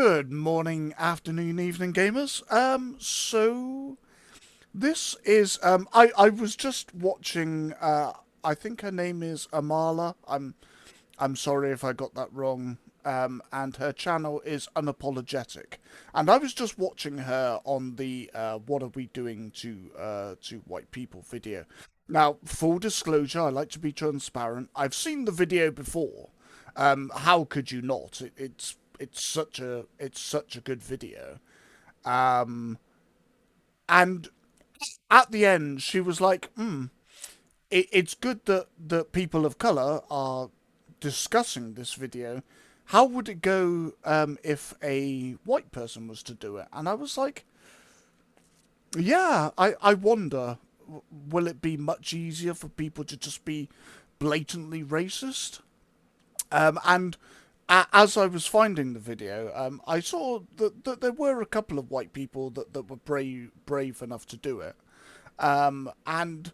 Good morning, afternoon, evening, gamers. So this is I was just watching. I think her name is Amala. I'm sorry if I got that wrong. And her channel is Unapologetic, and I was just watching her on the "What are we doing to white people" video. Now, full disclosure, I like to be transparent. I've seen the video before. How could you not? It's such a good video. Um, and at the end, she was like, it's good that people of color are discussing this video. How would it go if a white person was to do it?" And I was like, yeah, I wonder, will it be much easier for people to just be blatantly racist? And as I was finding the video, I saw that there were a couple of white people that were brave enough to do it. And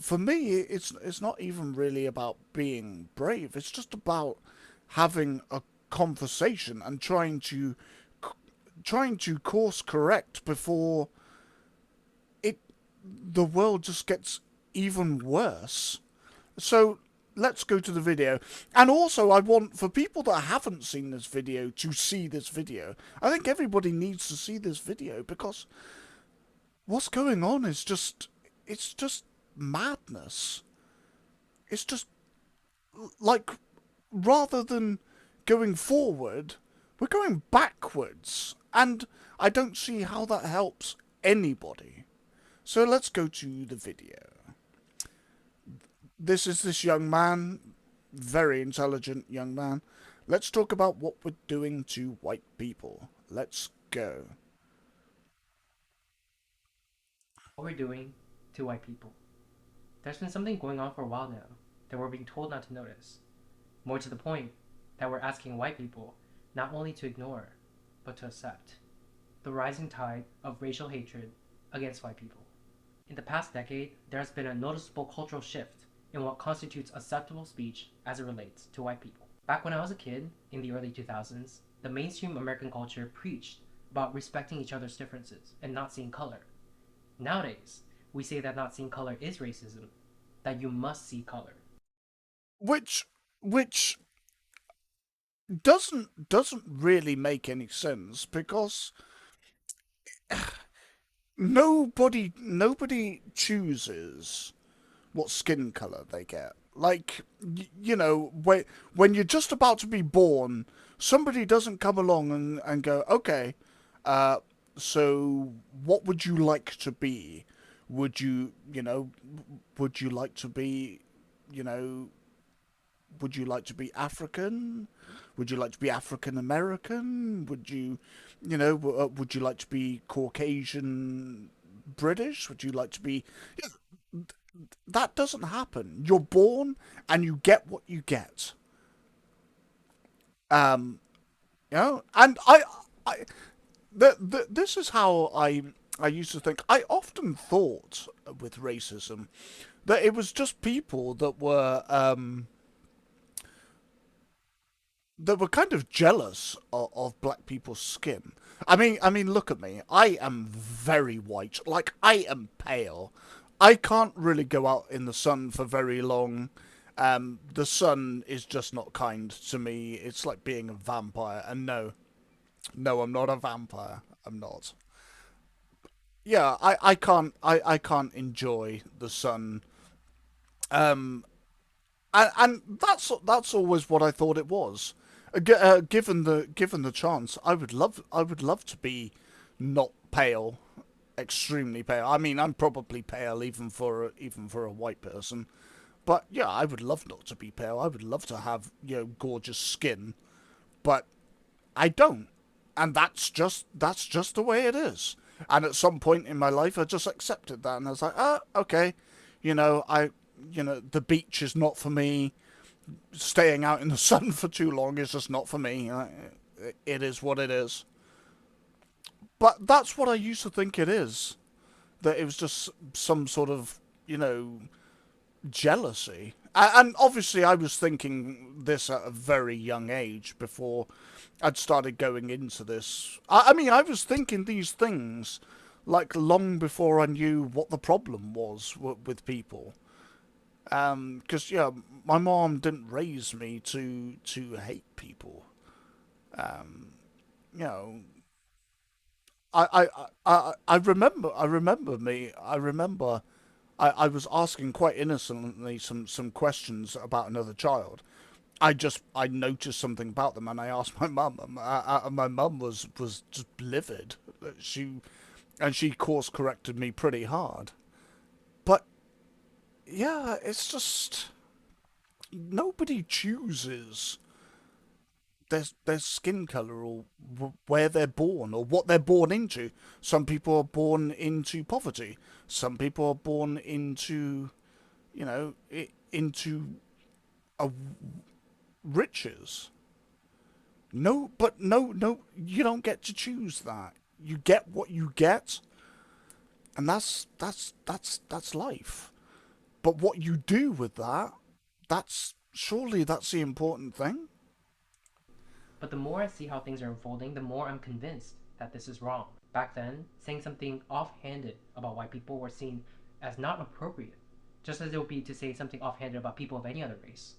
for me, it's not even really about being brave. It's just about having a conversation and trying to course correct before it the world just gets even worse. So let's go to the video. And also, I want for people that haven't seen this video to see this video. I think everybody needs to see this video because what's going on is it's just madness. It's just like rather than going forward, we're going backwards. And I don't see how that helps anybody. So let's go to the video. This is this young man, very intelligent young man. Let's talk about what we're doing to white people. Let's go. What we're doing to white people. There's been something going on for a while now that we're being told not to notice. More to the point, that we're asking white people not only to ignore, but to accept. The rising tide of racial hatred against white people. In the past decade, there has been a noticeable cultural shift in what constitutes acceptable speech as it relates to white people. Back when I was a kid, in the early 2000s, the mainstream American culture preached about respecting each other's differences and not seeing color. Nowadays, we say that not seeing color is racism, that you must see color. Which doesn't really make any sense because nobody chooses what skin color they get. Like when you're just about to be born, somebody doesn't come along and go, okay, uh, so what would you like to be? Would you you know would you like to be you know would you like to be African? Would you like to be African American? Would you like to be Caucasian British? Would you like to be? That doesn't happen. You're born and you get what you get. Um, and I this is how I used to think. I often thought with racism that it was just people that were kind of jealous of black people's skin. I mean, look at me. I am very white. Like I am pale. I can't really go out in the sun for very long. The sun is just not kind to me. It's like being a vampire. And no, no, I'm not a vampire. I'm not. Yeah, I can't enjoy the sun. Um, and that's always what I thought it was. Given the chance, I would love to be not pale, extremely pale. I mean, I'm probably pale even for a white person, but yeah, I would love not to be pale. I would love to have gorgeous skin, but I don't, and that's just the way it is. And at some point in my life, I just accepted that, and I was like, oh, okay, I the beach is not for me. Staying out in the sun for too long is just not for me. It is what it is. But that's what I used to think it is. That it was just some sort of, jealousy. And obviously, I was thinking this at a very young age before I'd started going into this. I mean, I was thinking these things like long before I knew what the problem was with people. Because yeah, my mom didn't raise me to hate people. You know, I remember I was asking quite innocently some questions about another child. I noticed something about them and I asked my mum, and my mum was just livid. She course corrected me pretty hard. But yeah, it's just nobody chooses their skin color or where they're born or what they're born into. Some people are born into poverty. Some people are born into, you know, into a riches. No, but no, you don't get to choose that. You get what you get, and that's life. But what you do with that, that's the important thing. But the more I see how things are unfolding, the more I'm convinced that this is wrong. Back then, saying something offhanded about white people were seen as not appropriate, just as it would be to say something offhanded about people of any other race.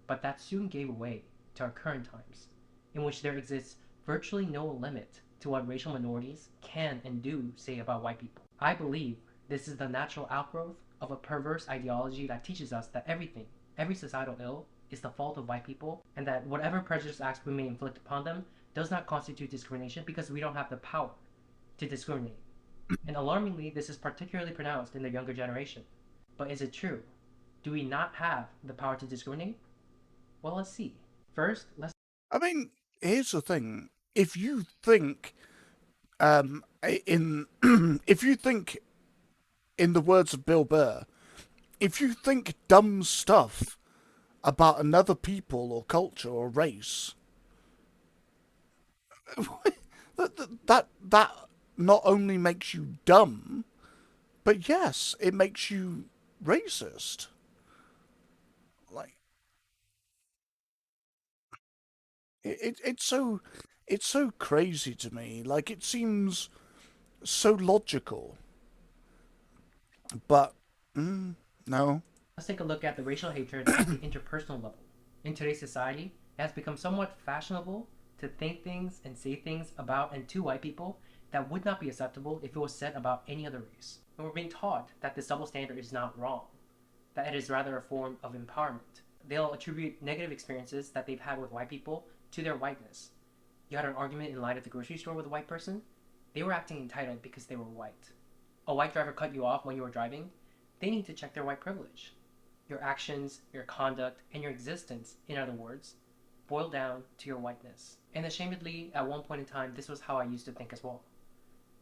But that soon gave way to our current times, in which there exists virtually no limit to what racial minorities can and do say about white people. I believe this is the natural outgrowth of a perverse ideology that teaches us that everything, every societal ill, is the fault of white people, and that whatever prejudice acts we may inflict upon them does not constitute discrimination because we don't have the power to discriminate. And alarmingly, this is particularly pronounced in the younger generation. But is it true? Do we not have the power to discriminate? Well, let's see. First, let's I mean, here's the thing: if you think, in if you think, in the words of Bill Burr, if you think dumb stuff about another people or culture or race, that not only makes you dumb, but yes, it makes you racist. Like it's so crazy to me. Like it seems so logical, but no. Let's take a look at the racial hatred at the interpersonal level. In today's society, it has become somewhat fashionable to think things and say things about and to white people that would not be acceptable if it was said about any other race. And we're being taught that this double standard is not wrong, that it is rather a form of empowerment. They'll attribute negative experiences that they've had with white people to their whiteness. You had an argument in line at the grocery store with a white person? They were acting entitled because they were white. A white driver cut you off when you were driving? They need to check their white privilege. Your actions, your conduct, and your existence, in other words, boil down to your whiteness. And ashamedly, at one point in time, this was how I used to think as well.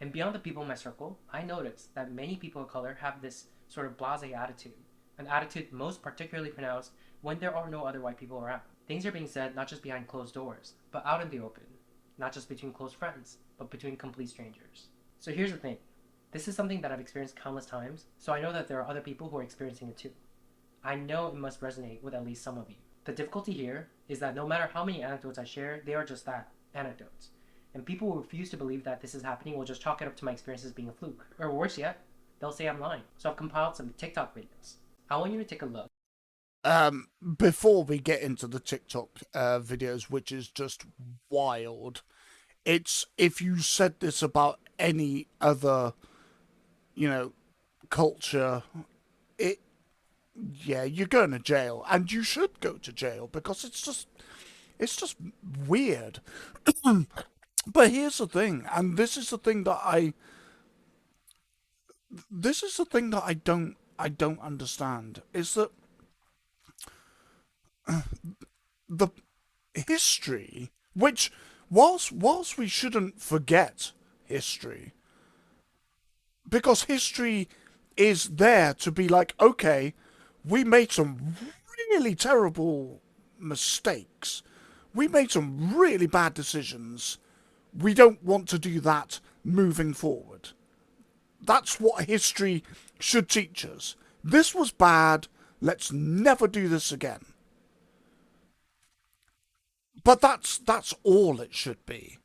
And beyond the people in my circle, I noticed that many people of color have this sort of blasé attitude, an attitude most particularly pronounced when there are no other white people around. Things are being said not just behind closed doors, but out in the open, not just between close friends, but between complete strangers. So here's the thing. This is something that I've experienced countless times, so I know that there are other people who are experiencing it too. I know it must resonate with at least some of you. The difficulty here is that no matter how many anecdotes I share, they are just that, anecdotes. And people who refuse to believe that this is happening will just chalk it up to my experiences being a fluke. Or worse yet, they'll say I'm lying. So I've compiled some TikTok videos. I want you to take a look. Before we get into the TikTok videos, which is just wild, it's if you said this about any other, you know, culture, it yeah, you're going to jail, and you should go to jail because it's just weird. But here's the thing, and this is the thing that I don't understand is that the history, which whilst we shouldn't forget history, because history is there to be like, okay, we made some really terrible mistakes. We made some really bad decisions. We don't want to do that moving forward. That's what history should teach us. This was bad. Let's never do this again. But that's all it should be.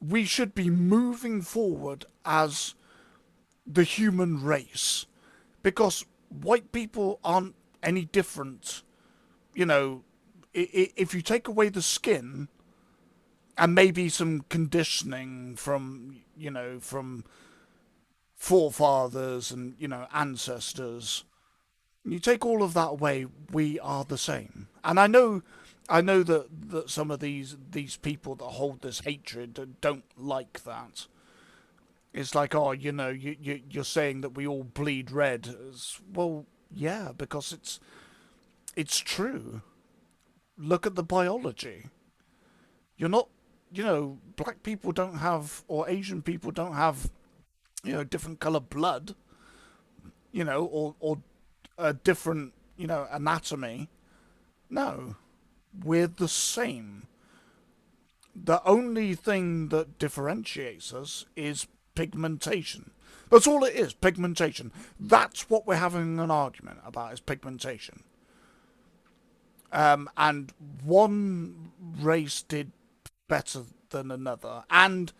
We should be moving forward as the human race because white people aren't any different. You know, if you take away the skin and maybe some conditioning from, from forefathers and, ancestors, you take all of that away, we are the same. And I know that some of these people that hold this hatred don't like that. It's like, oh, you're saying that we all bleed red. Well, yeah, because it's true. Look at the biology. You're not, black people don't have, or Asian people don't have, different color blood, or a different, anatomy. No, we're the same. The only thing that differentiates us is pigmentation. That's all it is, pigmentation. That's what we're having an argument about, is pigmentation. And one race did better than another. And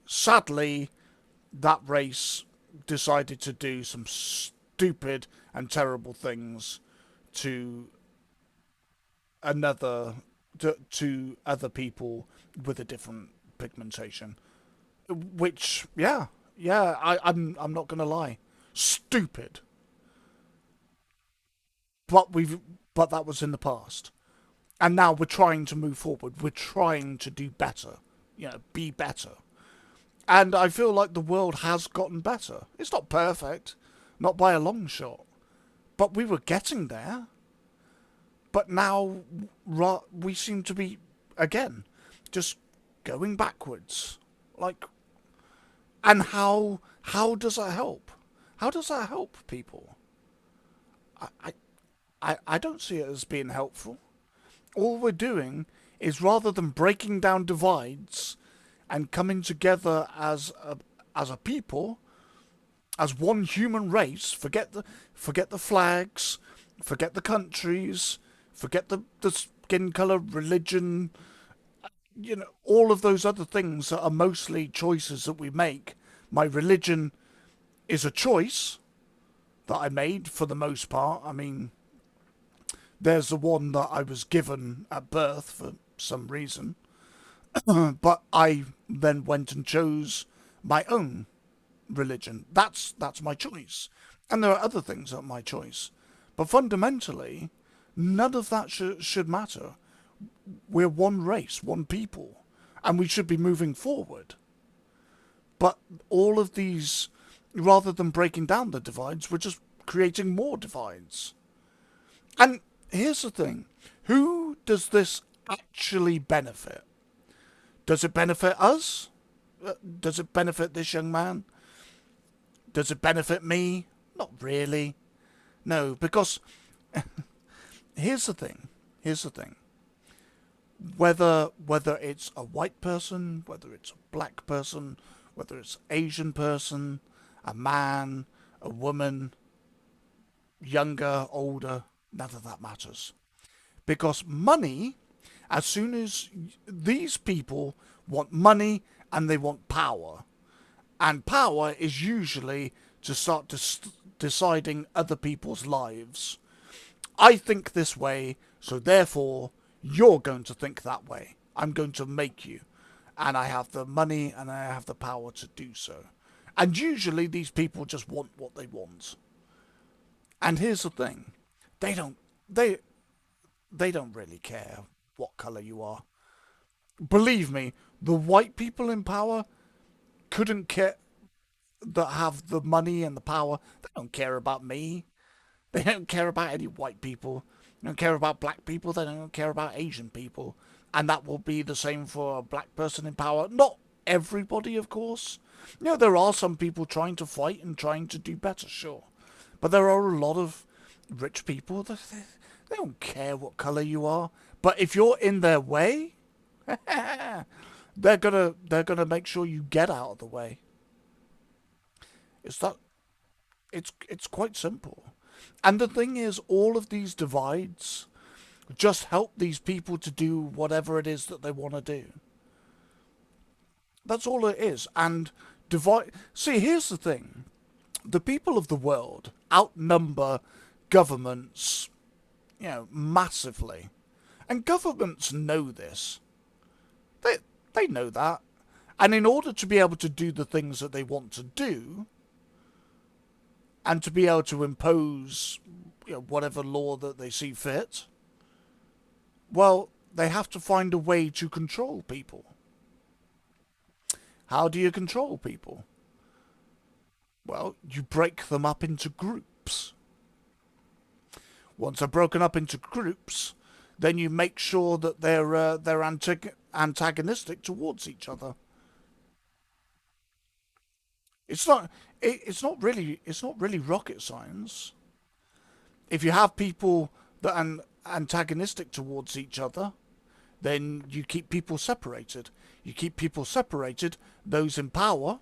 sadly, that race decided to do some stupid and terrible things to another to other people with a different pigmentation. Which, yeah, I'm not gonna lie, stupid. But that was in the past, and now we're trying to move forward. We're trying to do better, be better. And I feel like the world has gotten better. It's not perfect, not by a long shot, but we were getting there. But now we seem to be, again, just going backwards. Like, and how does that help? How does that help people? I, I don't see it as being helpful. All we're doing is, rather than breaking down divides and coming together as a people, as one human race, forget the flags, forget the countries, forget the skin color, religion, all of those other things that are mostly choices that we make. My religion is a choice that I made for the most part. I mean, there's the one that I was given at birth for some reason, but I then went and chose my own religion. That's my choice, and there are other things that are my choice, but fundamentally, none of that should matter. We're one race, one people, and we should be moving forward. But all of these, rather than breaking down the divides, we're just creating more divides. And here's the thing: who does this actually benefit? Does it benefit us? Does it benefit this young man? Does it benefit me? Not really. No, because here's the thing. Here's the thing. Whether it's a white person, whether it's a black person, whether it's Asian person, a man, a woman, younger, older, none of that matters. Because money, as soon as these people want money and they want power, and power is usually to start deciding other people's lives. I think this way, so therefore you're going to think that way. I'm going to make you. And I have the money and I have the power to do so. And usually these people just want what they want. And here's the thing. They don't they they don't really care what colour you are. Believe me, the white people in power couldn't care, that have the money and the power. They don't care about me. They don't care about any white people. They don't care about black people. They don't care about Asian people. And that will be the same for a black person in power. Not everybody, of course. There are some people trying to fight and trying to do better, sure. But there are a lot of rich people that they don't care what colour you are. But if you're in their way, they're gonna make sure you get out of the way. It's that it's quite simple. And the thing is, all of these divides just help these people to do whatever it is that they want to do. That's all it is. And divide. See, here's the thing: the people of the world outnumber governments, massively, and governments know this. They they know that, and in order to be able to do the things that they want to do, and to be able to impose, whatever law that they see fit, well, they have to find a way to control people. How do you control people? Well, you break them up into groups. Once they're broken up into groups, then you make sure that they're antagonistic towards each other. It's not it's not really rocket science. If you have people that are antagonistic towards each other, then you keep people separated. You keep people separated. Those in power,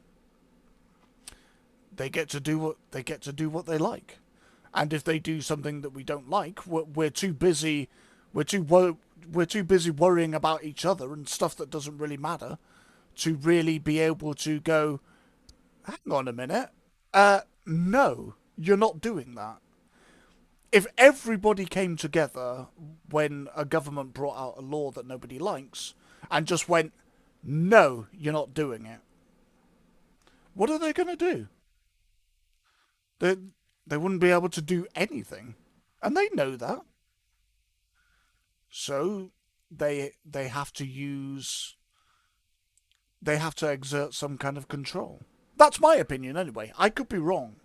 they get to do what they like. And if they do something that we don't like, we're too busy. We're too busy worrying about each other and stuff that doesn't really matter to really be able to go. Hang on a minute. No, you're not doing that. If everybody came together when a government brought out a law that nobody likes and just went, no, you're not doing it, what are they going to do? They, they wouldn't be able to do anything. And they know that. So they have to use they have to exert some kind of control. That's my opinion anyway. I could be wrong,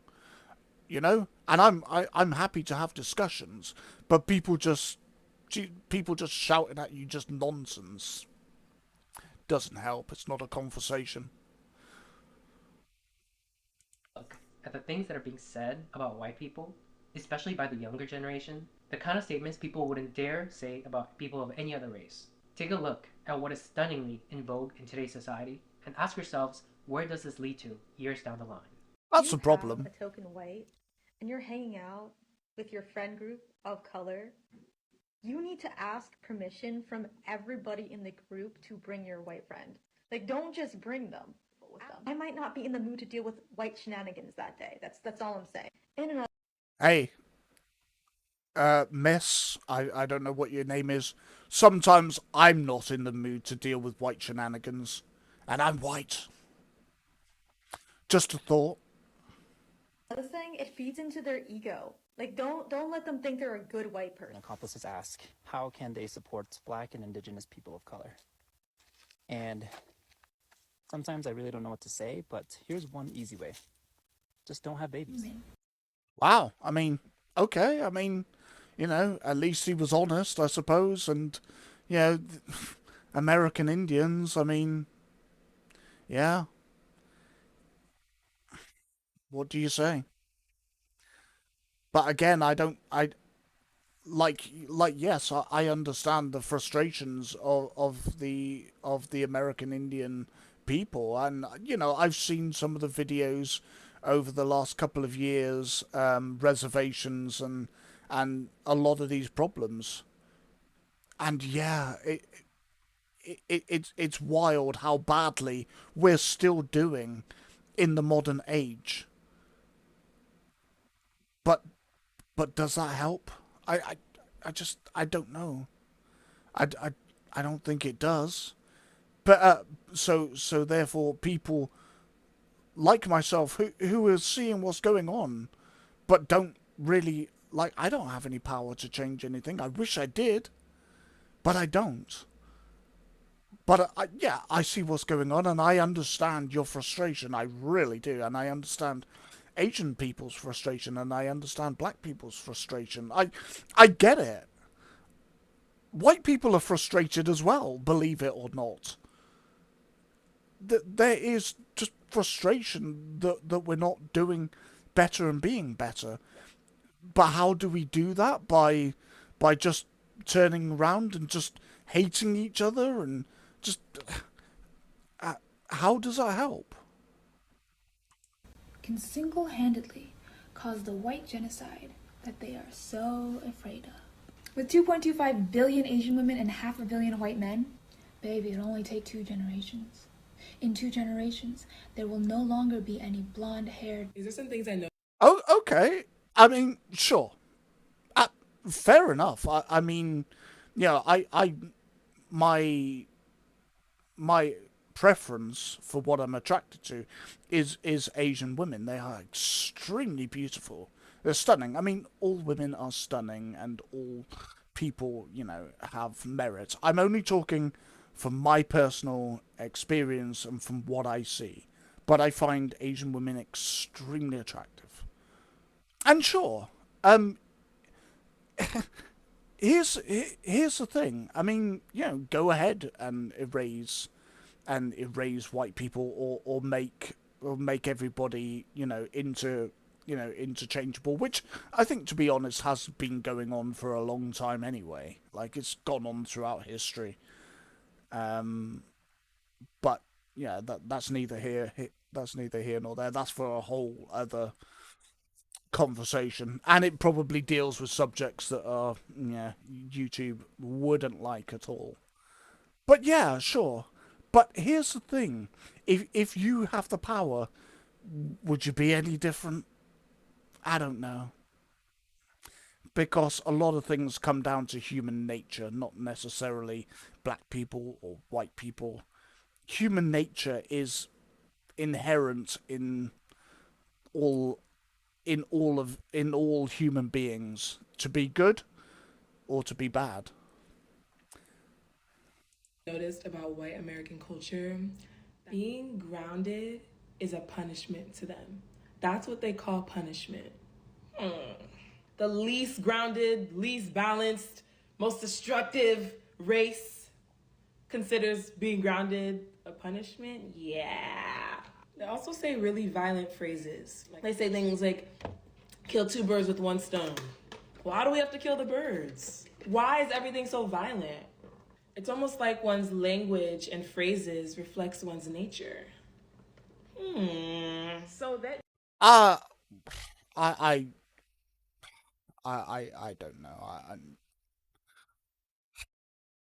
and I'm happy to have discussions, but people just shouting at you just nonsense doesn't help. It's not a conversation. Look at the things that are being said about white people, especially by the younger generation, the kind of statements people wouldn't dare say about people of any other race. Take a look at what is stunningly in vogue in today's society and ask yourselves, where does this lead to years down the line? That's You the have problem. a token white and you're hanging out with your friend group of color, you need to ask permission from everybody in the group to bring your white friend. Like, don't just bring them with them. I might not be in the mood to deal with white shenanigans that day. That's all I'm saying. In another Hey, Miss, I don't know what your name is. Sometimes I'm not in the mood to deal with white shenanigans, and I'm white. Just a thought. thing, it feeds into their ego. Like, don't let them think they're a good white person. Accomplices ask, how can they support Black and Indigenous people of color? And sometimes I really don't know what to say, but here's one easy way. Just don't have babies. Wow. I mean, okay. I mean, at least he was honest, I suppose. And, you know, American Indians, I mean, yeah. What do you say? But again, I don't. Yes, I understand the frustrations of the American Indian people, and I've seen some of the videos over the last couple of years, reservations and a lot of these problems. And yeah, it's wild how badly we're still doing in the modern age. But does that help? I don't know. I, I don't think it does. But so therefore people like myself who are seeing what's going on, but don't really like. I don't have any power to change anything. I wish I did, but I don't. But yeah, I see what's going on, and I understand your frustration. I really do, and I understand Asian people's frustration, and I understand black people's frustration. I get it. White people are frustrated as well, believe it or not. There is just frustration that we're not doing better and being better. But how do we do that? By just turning around and just hating each other and just uh, how does that help? Can single handedly cause the white genocide that they are so afraid of. With 2.25 billion Asian women and half a billion white men, baby, it'll only take 2 generations. In 2 generations, there will no longer be any blonde-haired... These are some things I know. Oh, okay. I mean, sure. Fair enough. I mean, my my preference for what I'm attracted to is Asian women. They are extremely beautiful. They're stunning. I mean, all women are stunning, and all people, have merit. I'm only talking from my personal experience and from what I see. But I find Asian women extremely attractive. And sure, here's the thing. I mean, go ahead and erase white people, or make everybody, into interchangeable, which I think, to be honest, has been going on for a long time anyway. Like, it's gone on throughout history. But yeah, that's neither here nor there. That's for a whole other conversation, and it probably deals with subjects that YouTube wouldn't like at all. But yeah, sure. But here's the thing: if you have the power, would you be any different? I don't know, because a lot of things come down to human nature, not necessarily black people or white people. Human nature is inherent all in all human beings, to be good or to be bad. Noticed about white American culture, being grounded is a punishment to them. That's what they call punishment. The least grounded, least balanced, most destructive race considers being grounded a punishment? Yeah. They also say really violent phrases. They say things like, kill 2 birds with 1 stone. Why do we have to kill the birds? Why is everything so violent? It's almost like one's language and phrases reflects one's nature. So that Uh I I don't know.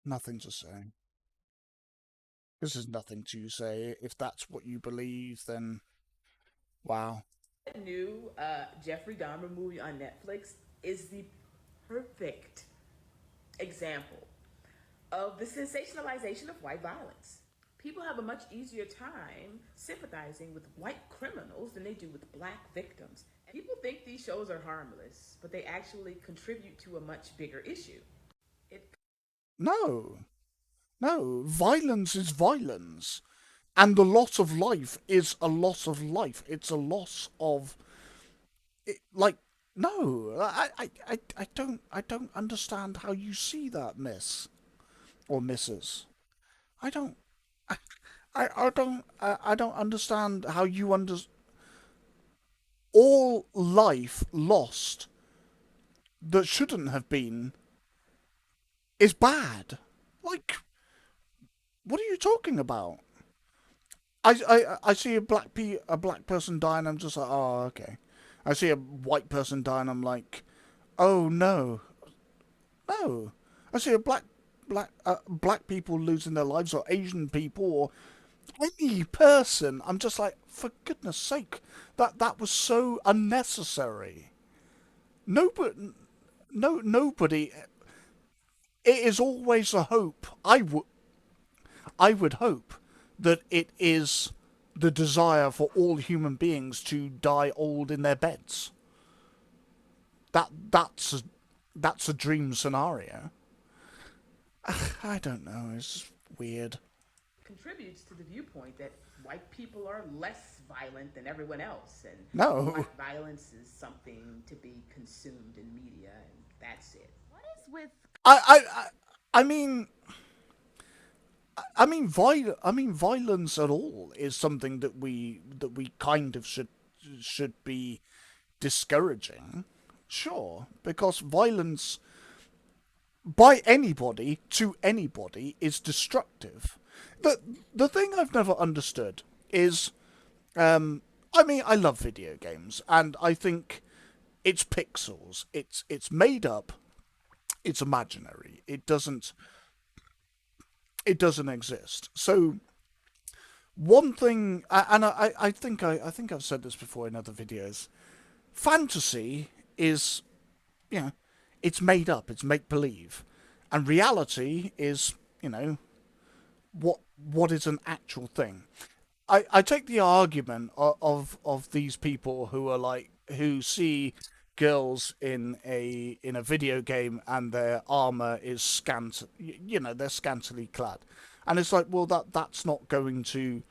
Nothing to say. This is nothing to say. If that's what you believe, then wow. new Jeffrey Dahmer movie on Netflix is the perfect example of the sensationalization of white violence. People have a much easier time sympathizing with white criminals than they do with black victims. And people think these shows are harmless, but they actually contribute to a much bigger issue. It No. No. Violence is violence. And the loss of life is a loss of life. It's a loss of like no. I don't understand how you see that, miss or missus. I don't I don't understand how you all life lost that shouldn't have been is bad. Like, what are you talking about? I see a black person die, and I'm just like, oh, okay. I see a white person die, and I'm like, oh no, no. I see a black people losing their lives, or Asian people, or any person. I'm just like, for goodness sake, that was so unnecessary. Nobody, nobody. It is always a hope. I would hope that it is the desire for all human beings to die old in their beds. That's a dream scenario. I don't know. It's weird. contributes to the viewpoint that white people are less violent than everyone else, and No. black violence is something to be consumed in media, and that's it. What is with I mean, violence at all is something that we kind of should be discouraging. Sure, because violence by anybody to anybody is destructive. The thing I've never understood is, I mean, I love video games, and I think It's pixels. It's made up. It's imaginary. It doesn't exist. So one thing, and I think I've said this before in other videos. Fantasy is, you know, it's made up. It's make believe, and reality is, you know, what is an actual thing. I take the argument of these people who are like who see girls in a video game and their armor is you know, they're scantily clad, and it's like, well, that's not going to,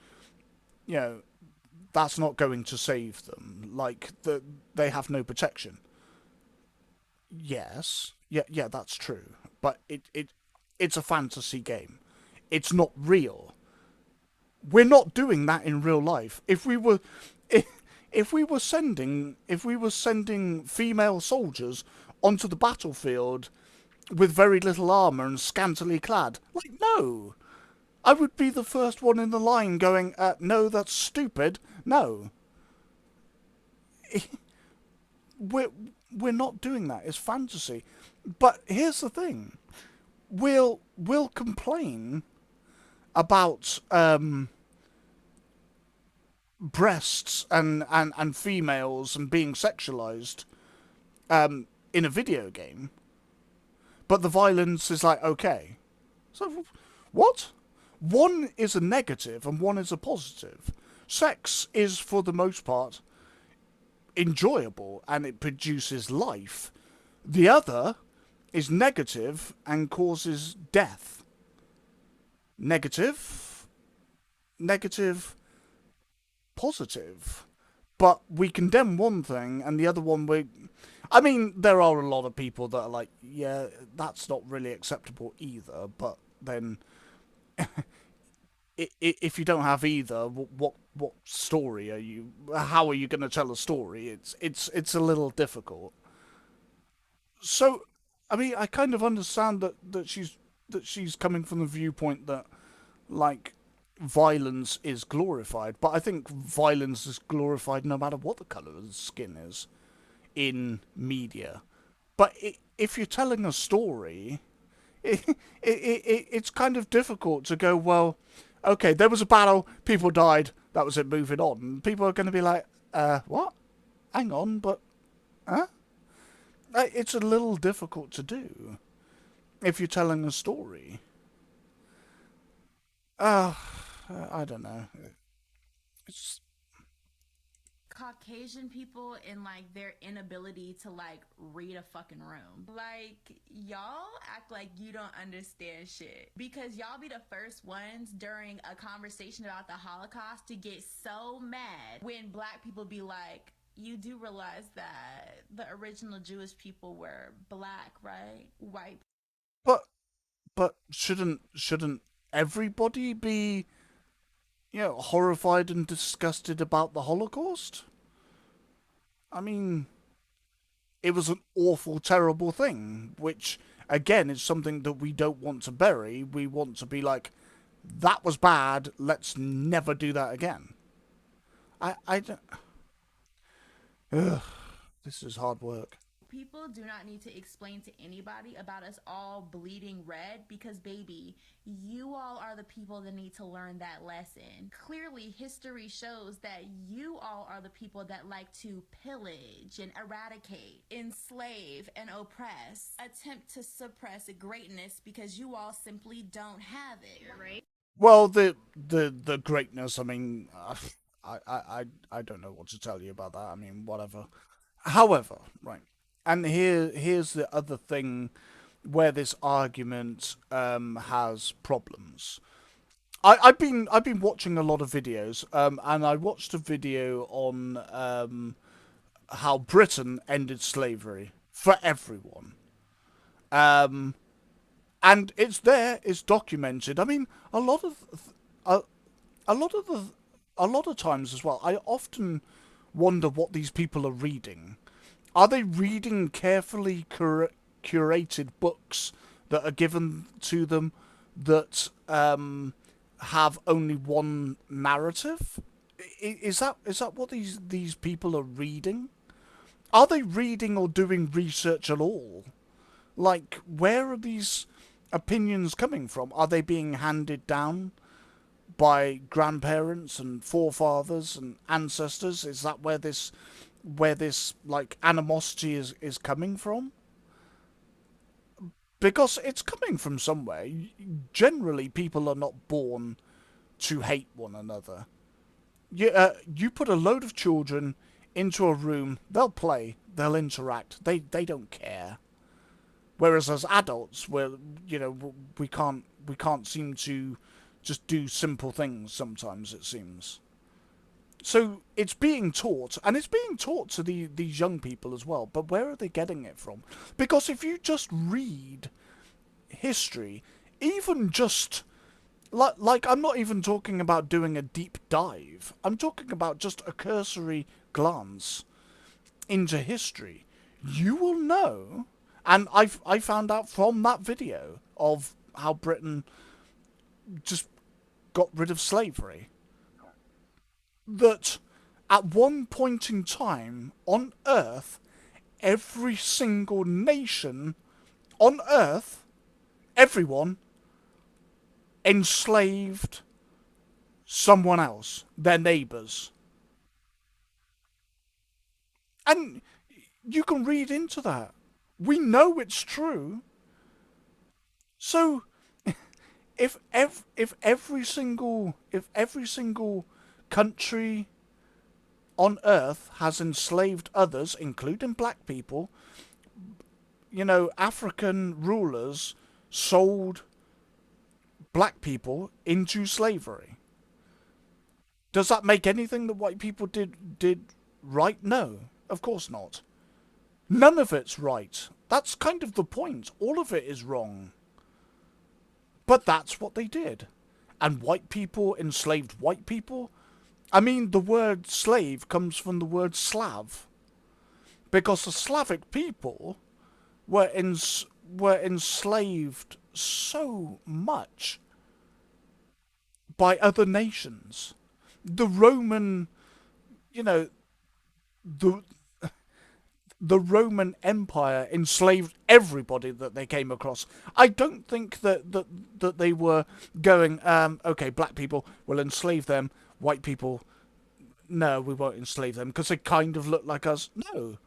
you know, that's not going to save them. Like they have no protection. Yes, yeah, that's true, but it's a fantasy game. It's not real. We're not doing that in real life. If, if we were sending female soldiers onto the battlefield with very little armor and scantily clad, like, no, I would be the first one in the line going, no, that's stupid. No, we're we're not doing that. It's fantasy. But here's the thing: we'll complain about breasts and females and being sexualized in a video game, but the violence is like okay. So what? One is a negative and one is a positive. Sex is, for the most part, enjoyable and it produces life. The other is negative and causes death. Negative, negative, positive. But we condemn one thing and the other one I mean, there are a lot of people that are like, yeah, that's not really acceptable either, but then if you don't have either, what story are you? How are you going to tell a story? It's a little difficult. So, I mean, I kind of understand that she's coming from the viewpoint that like violence is glorified, but I think violence is glorified no matter what the color of the skin is in media. But if you're telling a story, it's kind of difficult to go, well, okay, there was a battle, people died, that was it, moving on. And people are going to be like, what? Hang on, but, huh? It's a little difficult to do if you're telling a story. Uh, I don't know. It's, Caucasian people and like their inability to like read a fucking room. Like y'all act like you don't understand shit because y'all be the first ones during a conversation about the Holocaust to get so mad when black people be like, you do realize that the original Jewish people were black, right? White. but shouldn't everybody be, you know, horrified and disgusted about the Holocaust? I mean, it was an awful, terrible thing, which, again, is something that we don't want to bury. We want to be like, that was bad, let's never do that again. I don't... Ugh, this is hard work. People do not need to explain to anybody about us all bleeding red because, baby, you all are the people that need to learn that lesson. Clearly, history shows that you all are the people that like to pillage and eradicate, enslave and oppress, attempt to suppress greatness because you all simply don't have it. Right? Well, the greatness, I mean, I don't know what to tell you about that. I mean, whatever. However, right, and here's the other thing where this argument has problems. I've been watching a lot of videos, and I watched a video on how Britain ended slavery for everyone. Um, and it's there, it's documented. I mean, a lot of a, a lot of the a lot of times as well, I often wonder what these people are reading. Are they reading carefully curated books that are given to them that have only one narrative? Is that what these people are reading? Are they reading or doing research at all? Like, where are these opinions coming from? Are they being handed down by grandparents and forefathers and ancestors? Is that where this like animosity is coming from? Because it's coming from somewhere. Generally, people are not born to hate one another. You put a load of children into a room, they'll play, they'll interact, they don't care. Whereas as adults, we can't seem to just do simple things. Sometimes it seems. So it's being taught, and it's being taught to these young people as well. But where are they getting it from? Because if you just read history, even just like I'm not even talking about doing a deep dive. I'm talking about just a cursory glance into history. You will know, and I found out from that video of how Britain just got rid of slavery, that at one point in time on Earth, every single nation on Earth, everyone enslaved someone else, their neighbours. And you can read into that. We know it's true. So if every single country on Earth has enslaved others, including black people, African rulers sold black people into slavery. Does that make anything that white people did right? No, of course not. None of it's right. That's kind of the point. All of it is wrong. But that's what they did. And white people enslaved white people. I mean, the word slave comes from the word Slav. Because the Slavic people were enslaved so much by other nations. The Roman, you know, the the Roman Empire enslaved everybody that they came across. I don't think that they were going, okay, black people, we'll enslave them, white people, no, we won't enslave them, because they kind of look like us. No.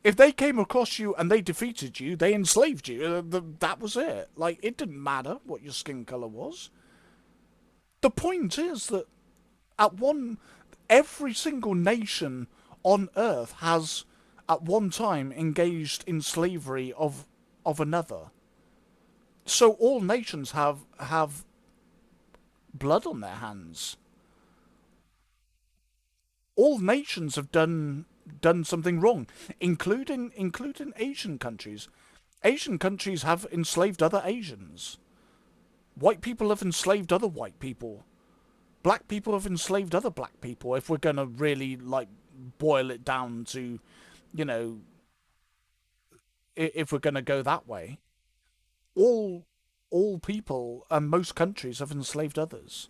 If they came across you and they defeated you, they enslaved you. That was it. Like, it didn't matter what your skin colour was. The point is that every single nation on Earth has at one time engaged in slavery of another. So all nations have blood on their hands. All nations have done something wrong, including Asian countries. Asian countries have enslaved other Asians. White people have enslaved other white people. Black people have enslaved other black people. If we're gonna really like boil it down to, you know, if we're gonna go that way, all people and most countries have enslaved others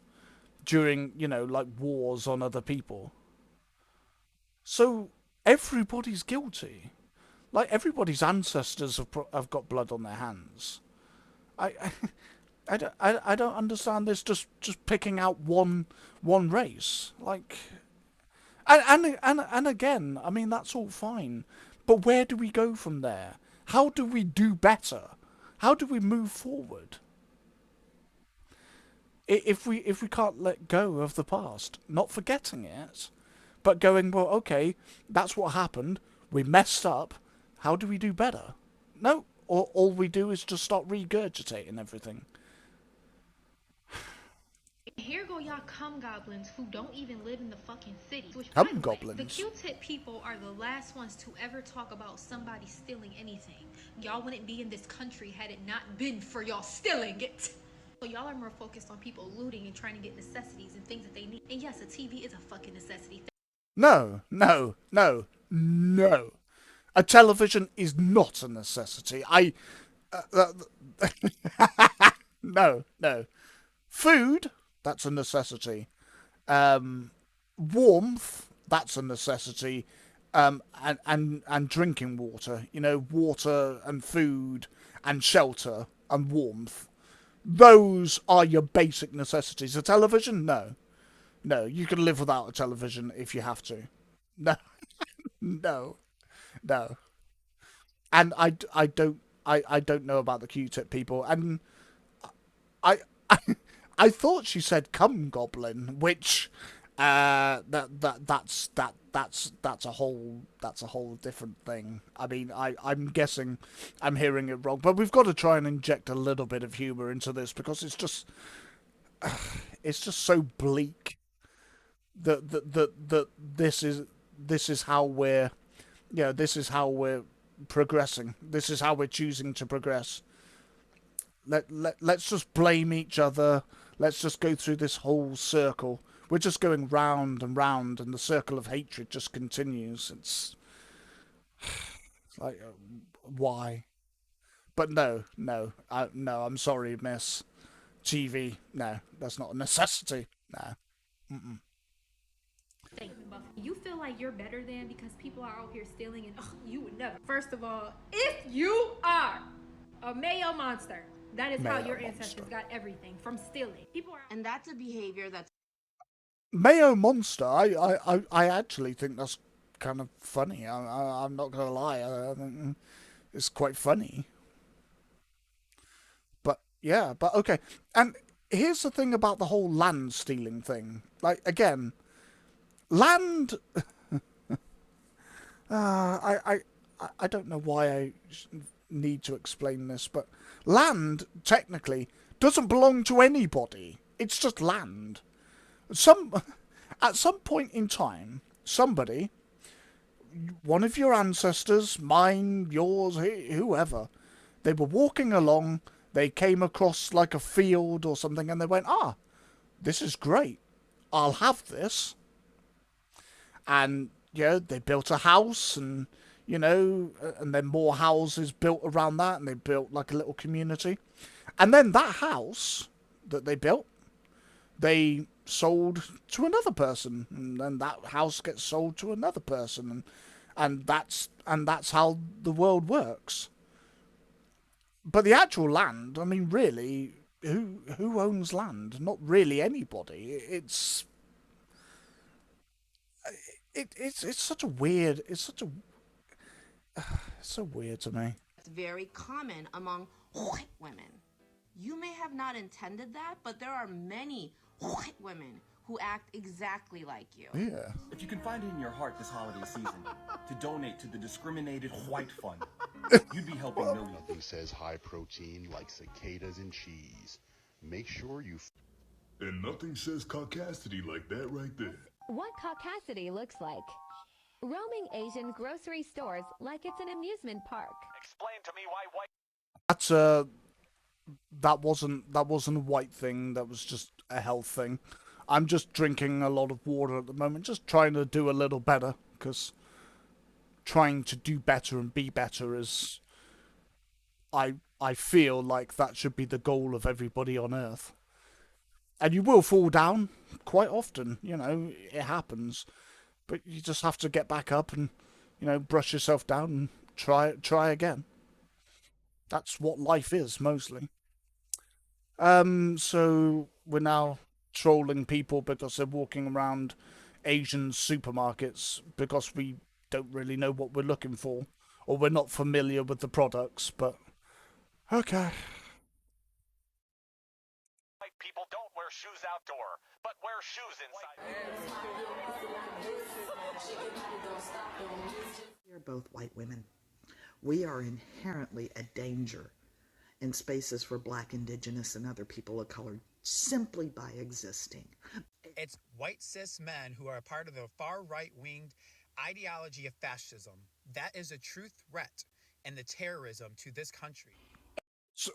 during, like wars on other people. So everybody's guilty. Like everybody's ancestors have got blood on their hands. I I don't understand this. Just picking out one race. Like, and again, I mean that's all fine, but where do we go from there? How do we do better? How do we move forward? If we can't let go of the past, not forgetting it, but going, well, okay, that's what happened. We messed up. How do we do better? No, all we do is just start regurgitating everything. Here go y'all cum goblins who don't even live in the fucking city. Which, by Cum the way, the goblins. Q-tip people are the last ones to ever talk about somebody stealing anything. Y'all wouldn't be in this country had it not been for y'all stealing it. So y'all are more focused on people looting and trying to get necessities and things that they need. And yes, a TV is a fucking necessity. No, no, no, no. A television is not a necessity. No, no. Food, that's a necessity. Warmth, that's a necessity. and drinking water. You know, water and food and shelter and warmth. Those are your basic necessities. A television, no, no. You can live without a television if you have to. No, no, no. And I don't know about the Q-tip people. And I I thought she said "cum goblin," which that's a whole different thing. I mean, I'm guessing I'm hearing it wrong, but we've got to try and inject a little bit of humor into this because it's just so bleak that this is how we're this is how we're progressing. This is how we're choosing to progress. Let's just blame each other. Let's just go through this whole circle. We're just going round and round, and the circle of hatred just continues. It's like, why? But no, no, no. I'm sorry, Miss TV. No, that's not a necessity. No. Mm-mm. You feel like you're better than because people are out here stealing and you would never. First of all, if you are a Mayo monster, that is how Mayo your monster. ancestors got everything from stealing. People are And that's a behavior that's Mayo Monster. I actually think that's kind of funny. I'm not gonna lie. I think it's quite funny. But yeah, but okay. And here's the thing about the whole land stealing thing. Like again, land. I don't know why need to explain this, but land technically doesn't belong to anybody. It's just land. Some At some point in time, somebody, one of your ancestors, mine, yours, whoever, they were walking along. They came across like a field or something, and they went, "Ah, this is great. I'll have this." And they built a house, and and then more houses built around that, and they built like a little community. And then that house that they built, they sold to another person, and then that house gets sold to another person, and that's how the world works. But the actual land, I mean, really, who owns land? Not really anybody. It's such a weird. It's so weird to me. very common among white women. You may have not intended that, but there are many white women who act exactly like you. Yeah. If you can find it in your heart this holiday season to donate to the Discriminated White Fund, you'd be helping millions. Nothing says high protein like cicadas and cheese. Make sure you... And nothing says caucasity like that right there. What caucasity looks like. Roaming Asian grocery stores like it's an amusement park. Explain to me why white... That's that wasn't a white thing. That was just a health thing. I'm just drinking a lot of water at the moment, just trying to do a little better, because trying to do better and be better is, I feel like that should be the goal of everybody on Earth. And you will fall down quite often, it happens, but you just have to get back up and, brush yourself down and try again. That's what life is, mostly. So we're now trolling people because they're walking around Asian supermarkets because we don't really know what we're looking for, or we're not familiar with the products, but okay. White people don't wear shoes outdoor, but wear shoes inside. We are both white women. We are inherently a danger in spaces for Black, Indigenous, and other people of color simply by existing. It's white cis men who are a part of the far right-winged ideology of fascism. That is a true threat and the terrorism to this country. So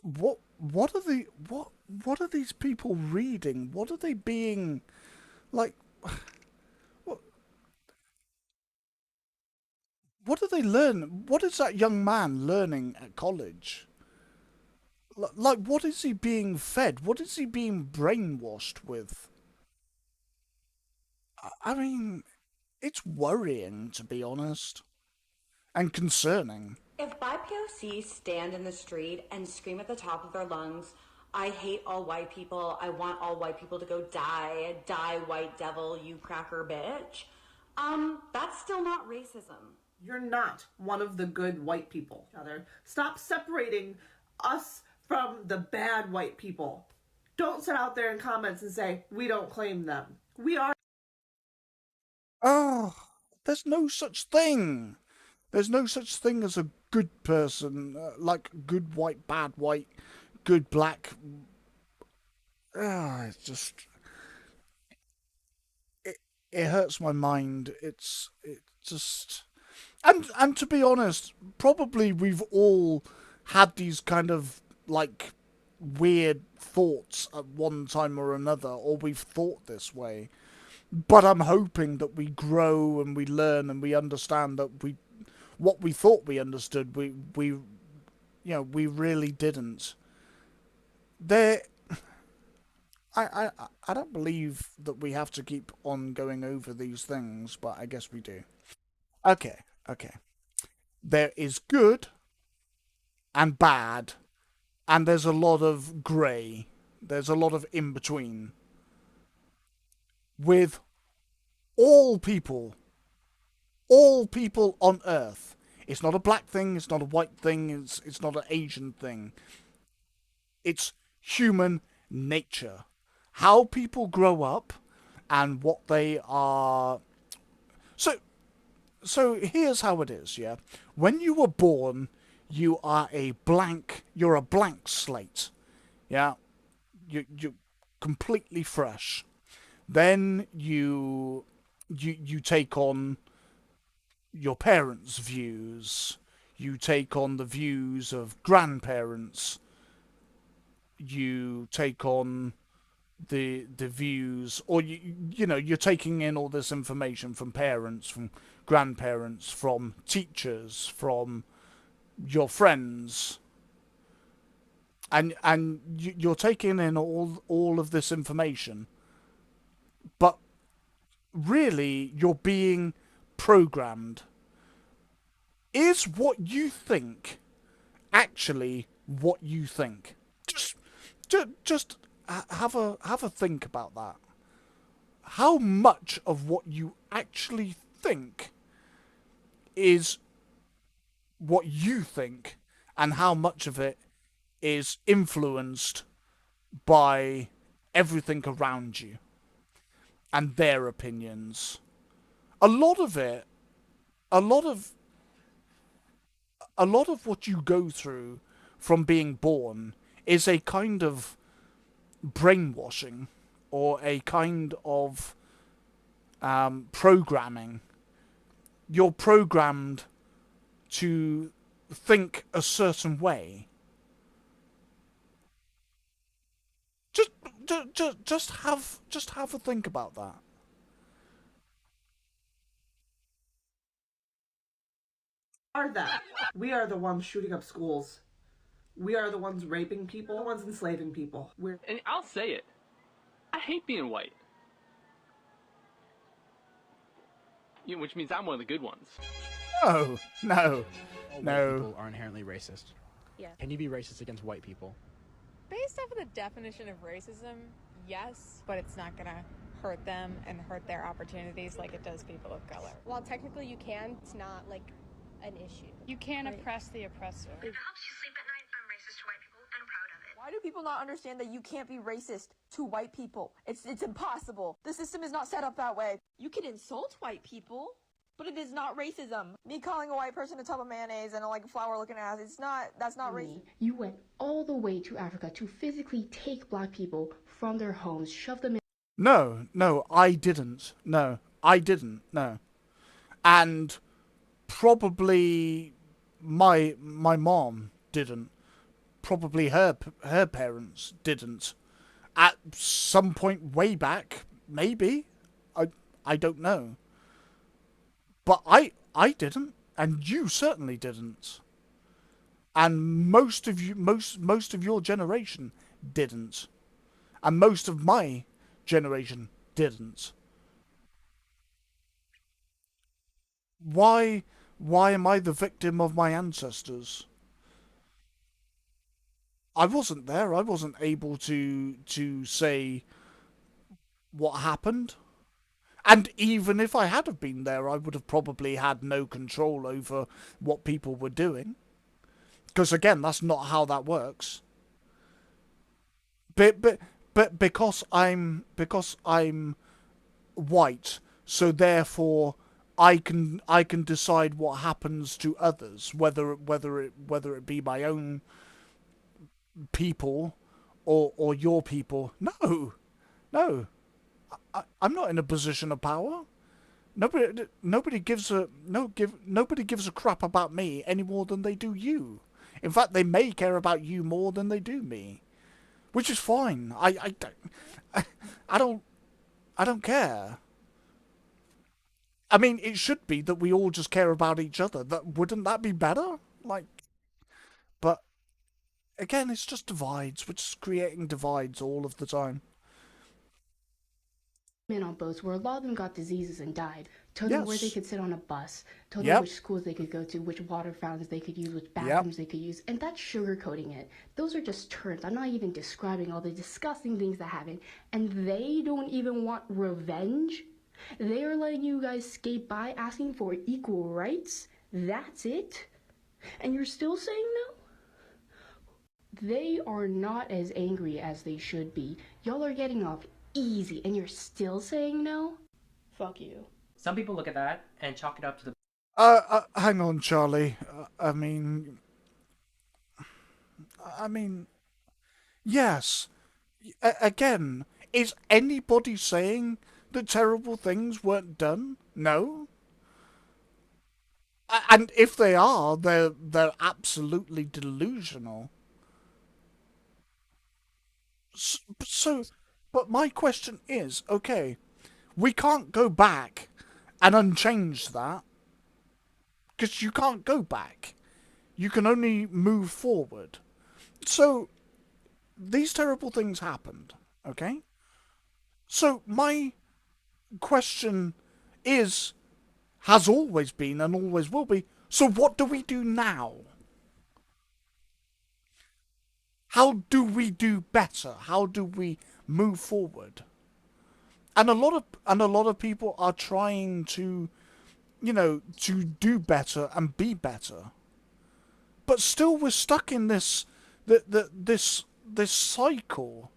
what are these people reading? What are they being like? What do they learn? What is that young man learning at college? Like, what is he being fed? What is he being brainwashed with? I mean, it's worrying, to be honest, and concerning. If BIPOCs stand in the street and scream at the top of their lungs, I hate all white people, I want all white people to go die, die white devil, you cracker bitch, that's still not racism. You're not one of the good white people. Stop separating us from the bad white people. Don't sit out there in comments and say, we don't claim them. We are. Oh, there's no such thing. There's no such thing as a good person, like good white, bad white, good black. It's just it hurts my mind. It just and to be honest, probably we've all had these kind of like weird thoughts at one time or another, or we've thought this way. But I'm hoping that we grow and we learn and we understand that what we thought we understood, we really didn't. I don't believe that we have to keep on going over these things, but I guess we do. Okay. There is good and bad, and there's a lot of grey. There's a lot of in between. With all people on Earth. It's not a black thing, it's not a white thing, it's not an Asian thing. It's human nature. How people grow up and what they are. So here's how it is, yeah? When you were born, you're a blank slate. Yeah? You're completely fresh. Then you take on your parents' views. You take on the views of grandparents. You take on the views, or you're taking in all this information from parents, from grandparents, from teachers, from your friends, and you're taking in all of this information, but really you're being programmed. Is what you think actually what you think? Just have a think about that. How much of what you actually think is what you think, and how much of it is influenced by everything around you and their opinions? A lot of what you go through from being born is a kind of brainwashing, or a kind of programming. You're programmed to think a certain way. Just have a think about that. Are that. We are the ones shooting up schools. We are the ones raping people, the ones enslaving people. And I'll say it. I hate being white. Which means I'm one of the good ones. No. All white people are inherently racist. Yeah. Can you be racist against white people? Based off of the definition of racism, yes, but it's not gonna hurt them and hurt their opportunities like it does people of color. While technically you can, it's not like an issue. You can't oppress the oppressor. It helps you sleep at night. I'm racist to white people, and I'm proud of it. Why do people not understand that you can't be racist to white people? It's impossible. The system is not set up that way. You can insult white people, but it is not racism. Me calling a white person a tub of mayonnaise and a flower-looking ass, that's not racist. You went all the way to Africa to physically take black people from their homes, shove them in. No, I didn't. No, I didn't. No. And probably my mom didn't. Probably her parents didn't. At some point way back, maybe. I don't know. But I didn't, and you certainly didn't. And most of your generation didn't. And most of my generation didn't. Why why am I the victim of my ancestors? I wasn't there. I wasn't able to say what happened. And even if I had have been there, I would have probably had no control over what people were doing. Because again, that's not how that works. But because I'm white, so therefore I can decide what happens to others, whether it be my own people or your people. No, no, I'm not in a position of power. Nobody gives a nobody gives a crap about me any more than they do you. In fact, they may care about you more than they do me, which is fine. I don't I don't care. I mean, it should be that we all just care about each other. Wouldn't that be better? Like, but again, it's just divides. We're just creating divides all of the time. Men on boats where a lot of them got diseases and died. Told them where they Yes. could sit on a bus. Told them Yep. which schools they could go to, which water fountains they could use, which Yep. bathrooms they could use. And that's sugarcoating it. Those are just terms. I'm not even describing all the disgusting things that happen. And they don't even want revenge. They are letting you guys skate by asking for equal rights. That's it. And you're still saying no? They are not as angry as they should be. Y'all are getting off easy and you're still saying no? Fuck you. Some people look at that and chalk it up to the Hang on, Charlie. I mean, yes. Again, is anybody saying that terrible things weren't done? No. And if they are, they're absolutely delusional. So, but my question is, okay, we can't go back and unchange that because you can't go back. You can only move forward. So, these terrible things happened, okay? So, my question is, has always been and always will be, so what do we do now? How do we do better? How do we move forward? And a lot of people are trying to, to do better and be better. But still we're stuck in this cycle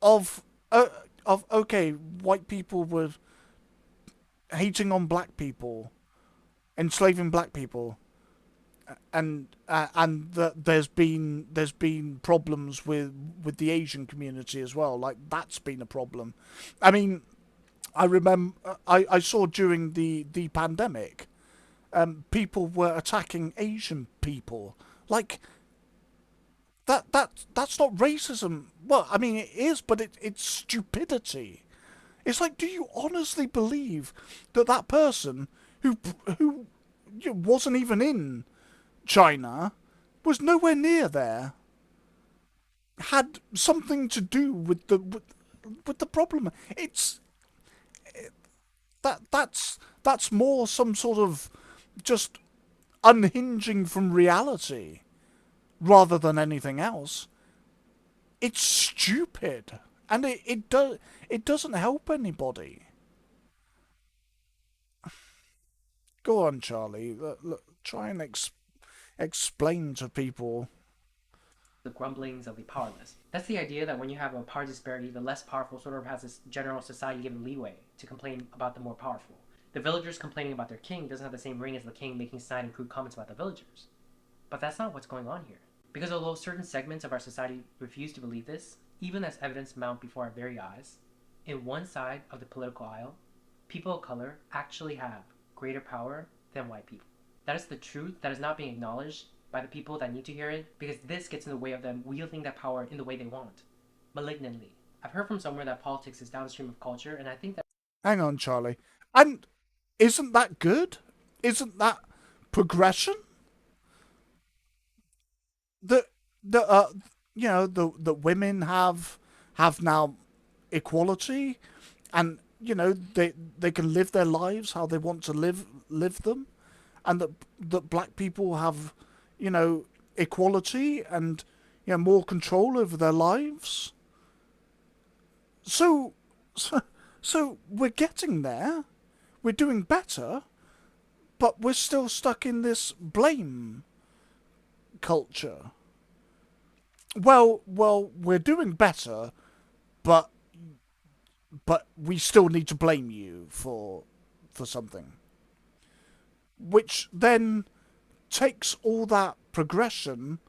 of okay, white people were hating on black people, enslaving black people, and that there's been problems with the Asian community as well. Like that's been a problem. I mean, I remember I saw during the pandemic, people were attacking Asian people. Like that's not racism. Well, I mean it is, but it's stupidity. It's like, do you honestly believe that that person who wasn't even in China, was nowhere near there, had something to do with the problem? It's that's more some sort of just unhinging from reality rather than anything else. It's stupid, and it doesn't help anybody. Go on, Charlie. Try and explain to people. the grumblings of the powerless. That's the idea that when you have a power disparity, the less powerful sort of has this general society given leeway to complain about the more powerful. The villagers complaining about their king doesn't have the same ring as the king making snide and crude comments about the villagers. But that's not what's going on here. Because although certain segments of our society refuse to believe this, even as evidence mount before our very eyes, in one side of the political aisle, people of color actually have greater power than white people. That is the truth that is not being acknowledged by the people that need to hear it, because this gets in the way of them wielding that power in the way they want. Malignantly. I've heard from somewhere that politics is downstream of culture, and I think that... Hang on, Charlie. And isn't that good? Isn't that progression? The the women have now equality, and they can live their lives how they want to live them, and that black people have, equality and more control over their lives. So, so we're getting there. We're doing better, but we're still stuck in this blame culture. Well, we're doing better, but we still need to blame you for something, which then takes all that progression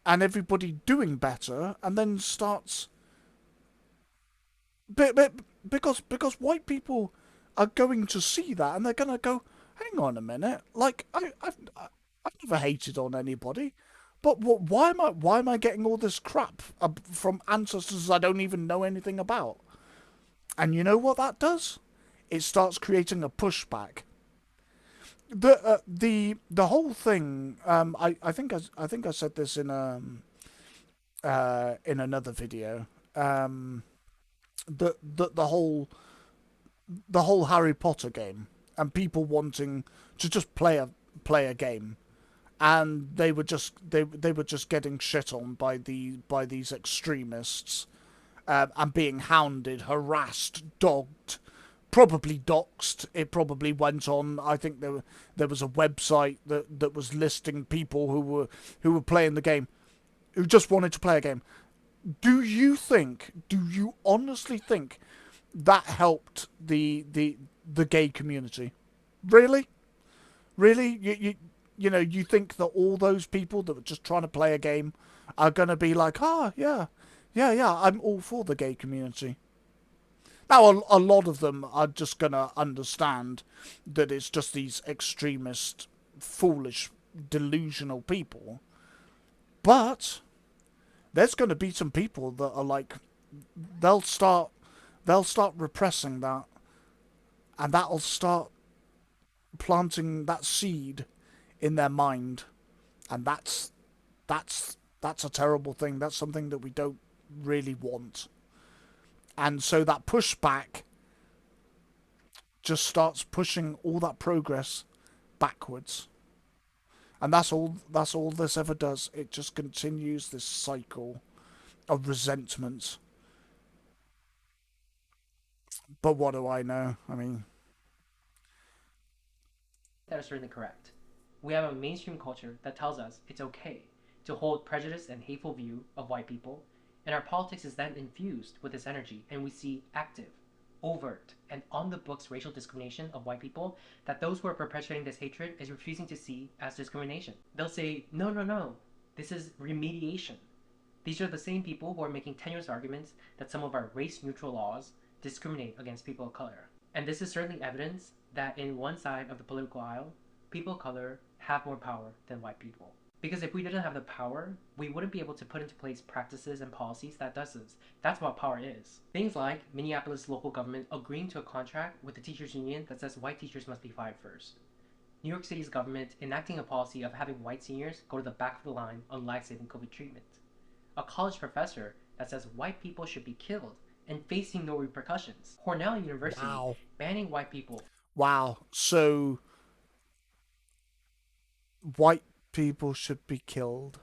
and everybody doing better, and then starts. Because white people are going to see that, and they're going to go, hang on a minute, like I've never hated on anybody, but why am I getting all this crap from ancestors I don't even know anything about? And you know what that does? It starts creating a pushback. The whole thing. I think I said this in another video. The whole Harry Potter game, and people wanting to just play a game, and they were just getting shit on by these extremists, and being hounded, harassed, dogged, probably doxed. It probably went on. I think there was a website that was listing people who were playing the game, who just wanted to play a game. Do you honestly think that helped the gay community? Really? You think that all those people that were just trying to play a game are going to be like, yeah, I'm all for the gay community? Now, a lot of them are just going to understand that it's just these extremist, foolish, delusional people. But there's going to be some people that are like, they'll start repressing that, and that'll start planting that seed in their mind, and that's a terrible thing. That's something that we don't really want. And so that pushback just starts pushing all that progress backwards. And that's all this ever does. It just continues this cycle of resentment. But what do I know? I mean, that are certainly correct. We have a mainstream culture that tells us it's okay to hold prejudice and hateful view of white people, and our politics is then infused with this energy, and we see active, overt, and on the books racial discrimination of white people that those who are perpetuating this hatred is refusing to see as discrimination. They'll say, no, this is remediation. These are the same people who are making tenuous arguments that some of our race-neutral laws discriminate against people of color. And this is certainly evidence that in one side of the political aisle, people of color have more power than white people. Because if we didn't have the power, we wouldn't be able to put into place practices and policies that does this. That's what power is. Things like Minneapolis local government agreeing to a contract with the teachers union that says white teachers must be fired first. New York City's government enacting a policy of having white seniors go to the back of the line on life-saving COVID treatment. A college professor that says white people should be killed and facing no repercussions. Cornell University banning white people. Wow. So white people should be killed.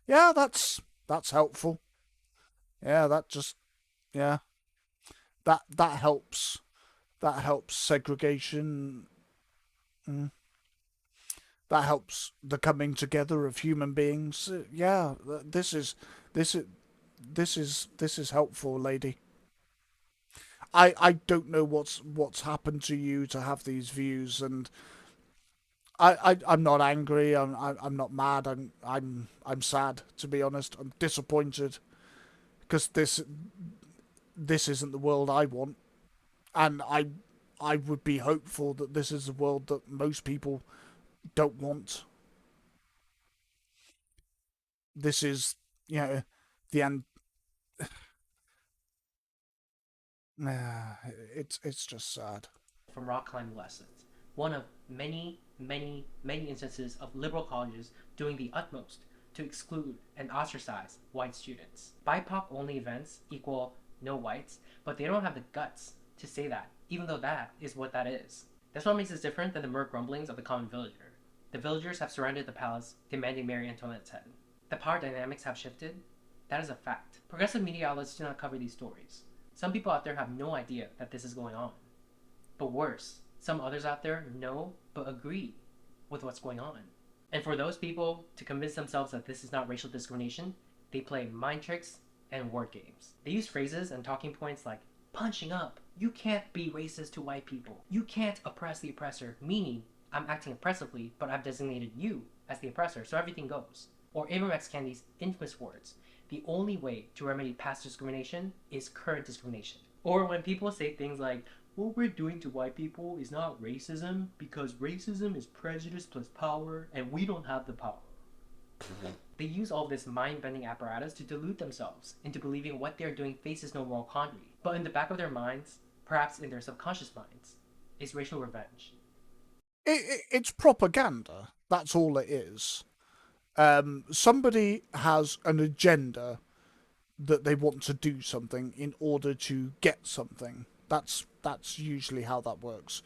Yeah, that's helpful. Yeah, that helps. That helps segregation. That helps the coming together of human beings. Yeah, this is helpful, lady. I don't know what's happened to you to have these views, and I'm not angry. I'm not mad. I'm sad, to be honest. I'm disappointed because this isn't the world I want, and I would be hopeful that this is the world that most people don't want. This is, the end. It's just sad. From rock climbing lessons, one of many instances of liberal colleges doing the utmost to exclude and ostracize white students. BIPOC only events equal no whites, but they don't have the guts to say that, even though that is what that is. That's what makes us different than the mere grumblings of the common villager. The villagers have surrounded the palace, demanding Marie Antoinette's head. The power dynamics have shifted. That is a fact. Progressive media outlets do not cover these stories. Some people out there have no idea that this is going on. But worse, some others out there know but agree with what's going on. And for those people to convince themselves that this is not racial discrimination, they play mind tricks and word games. They use phrases and talking points like punching up. You can't be racist to white people. You can't oppress the oppressor, meaning I'm acting oppressively, but I've designated you as the oppressor, so everything goes. Or Ibram X. Kendi's infamous words, the only way to remedy past discrimination is current discrimination. Or when people say things like, what we're doing to white people is not racism because racism is prejudice plus power and we don't have the power. They use all this mind-bending apparatus to delude themselves into believing what they're doing faces no moral quandary. But in the back of their minds, perhaps in their subconscious minds, is racial revenge. It's propaganda. That's all it is. Somebody has an agenda that they want to do something in order to get something. That's usually how that works.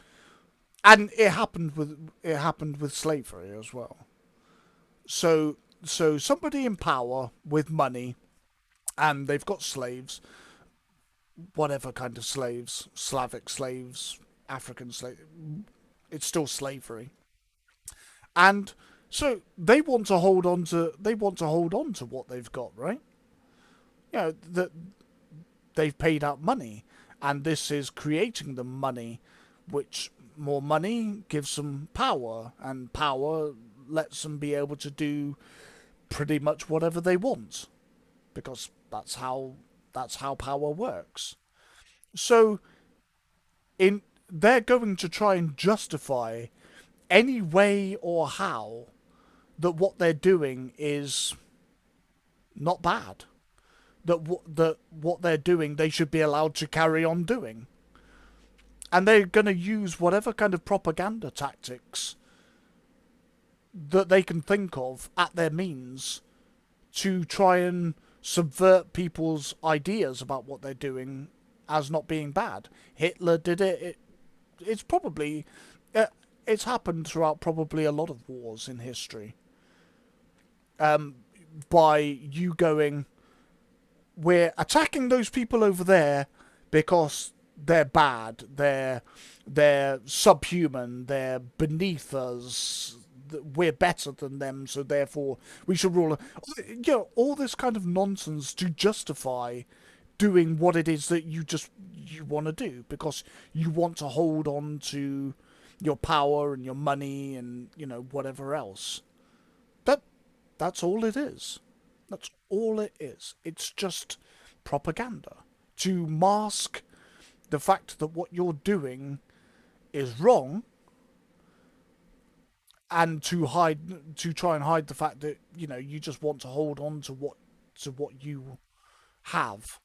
And it happened with slavery as well. So somebody in power with money, and they've got slaves, whatever kind of slaves, Slavic slaves, African slaves, it's still slavery. And so they want to hold on to what they've got, right? You know, that they've paid out money, and this is creating them money, which more money gives them power, and power lets them be able to do pretty much whatever they want, because that's how power works. So they're going to try and justify any way or how that what they're doing is not bad. That what they're doing, they should be allowed to carry on doing. And they're going to use whatever kind of propaganda tactics that they can think of at their means to try and subvert people's ideas about what they're doing as not being bad. Hitler did it. It's probably... it's happened throughout probably a lot of wars in history. By you going, we're attacking those people over there because they're bad, they're subhuman, they're beneath us, we're better than them, so therefore we should rule. You know, all this kind of nonsense to justify doing what it is that you want to do, because you want to hold on to your power and your money and, you know, whatever else. That's all it is. That's all it is. It's just propaganda to mask the fact that what you're doing is wrong, and to try and hide the fact that, you know, you just want to hold on to what you have,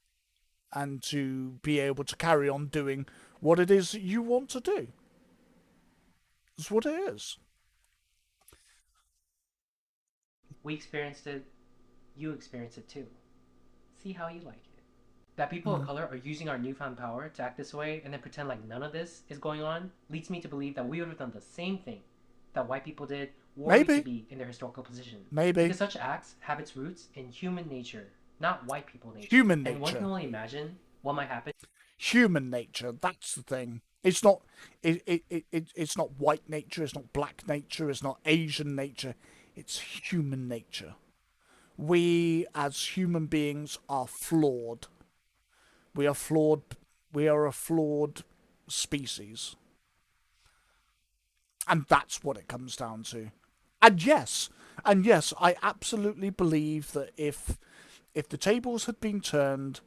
and to be able to carry on doing what it is that you want to do. That's what it is. We experienced it, you experienced it too. See how you like it. That people of color are using our newfound power to act this way and then pretend like none of this is going on leads me to believe that we would have done the same thing that white people did were we to be in their historical position. Maybe. Because such acts have its roots in human nature, not white people nature. Human nature. And one can only imagine what might happen. Human nature, that's the thing. It's not it's not white nature, it's not black nature, it's not Asian nature. It's human nature. We as human beings are flawed. We are flawed. We are a flawed species. And that's what it comes down to. And yes, I absolutely believe that if the tables had been turned,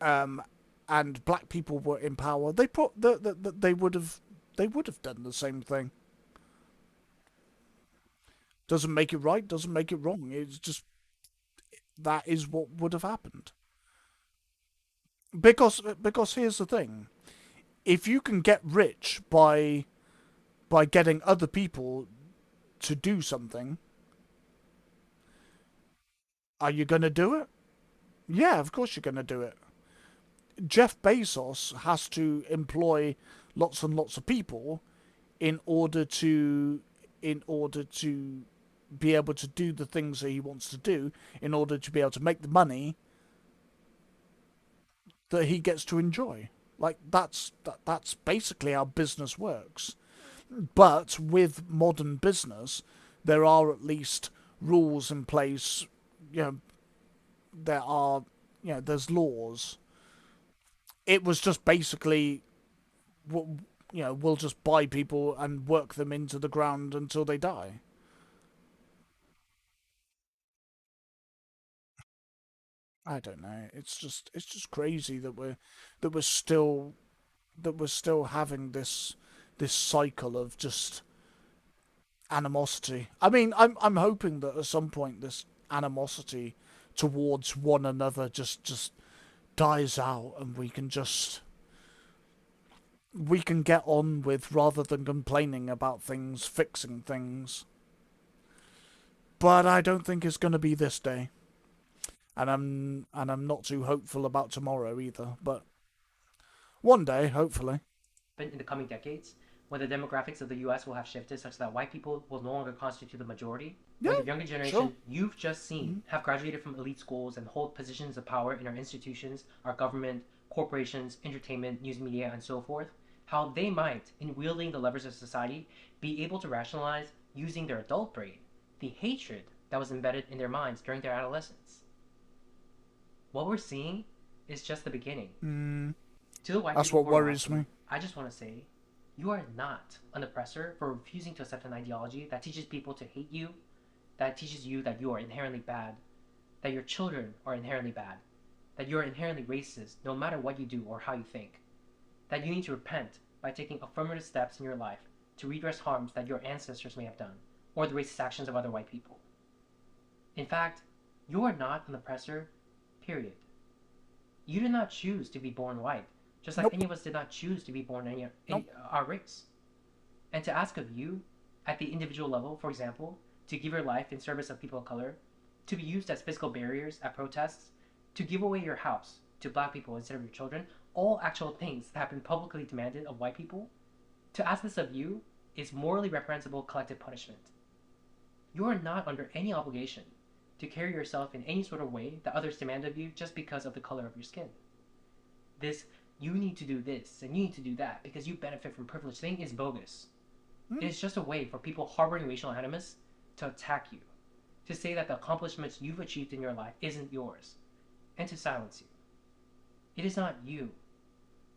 and black people were in power, they would have done the same thing. Doesn't make it right, doesn't make it wrong. It's just that is what would have happened. Because here's the thing: if you can get rich by getting other people to do something, are you going to do it? Yeah, of course you're going to do it. Jeff Bezos has to employ lots and lots of people in order to be able to do the things that he wants to do, in order to be able to make the money that he gets to enjoy. Like that's basically how business works. But with modern business, there are at least rules in place. You know, there are, there's laws. It was just basically, we'll just buy people and work them into the ground until they die. I don't know. It's just crazy that we're still having this cycle of just animosity. I mean, I'm hoping that at some point this animosity towards one another just dies out, and we can get on with, rather than complaining about things, fixing things. But I don't think it's going to be this day, and I'm not too hopeful about tomorrow either. But one day, hopefully. In the coming decades, when the demographics of the U.S. will have shifted such that white people will no longer constitute the majority, when the younger generation you've just seen have graduated from elite schools and hold positions of power in our institutions, our government, corporations, entertainment, news media, and so forth, how they might, in wielding the levers of society, be able to rationalize, using their adult brain, the hatred that was embedded in their minds during their adolescence. What we're seeing is just the beginning. To the white That's people what who are worries watching, me. I just want to say, you are not an oppressor for refusing to accept an ideology that teaches people to hate you, that teaches you that you are inherently bad, that your children are inherently bad, that you are inherently racist no matter what you do or how you think, that you need to repent by taking affirmative steps in your life to redress harms that your ancestors may have done, or the racist actions of other white people. In fact, you are not an oppressor, period. You did not choose to be born white, just like any of us did not choose to be born in our race. And to ask of you, at the individual level, for example, to give your life in service of people of color, to be used as physical barriers at protests, to give away your house to black people instead of your children, all actual things that have been publicly demanded of white people, to ask this of you is morally reprehensible collective punishment. You are not under any obligation to carry yourself in any sort of way that others demand of you just because of the color of your skin. This, you need to do this and you need to do that because you benefit from privilege thing is bogus. It is just a way for people harboring racial animus to attack you, to say that the accomplishments you've achieved in your life isn't yours, and to silence you. It is not you.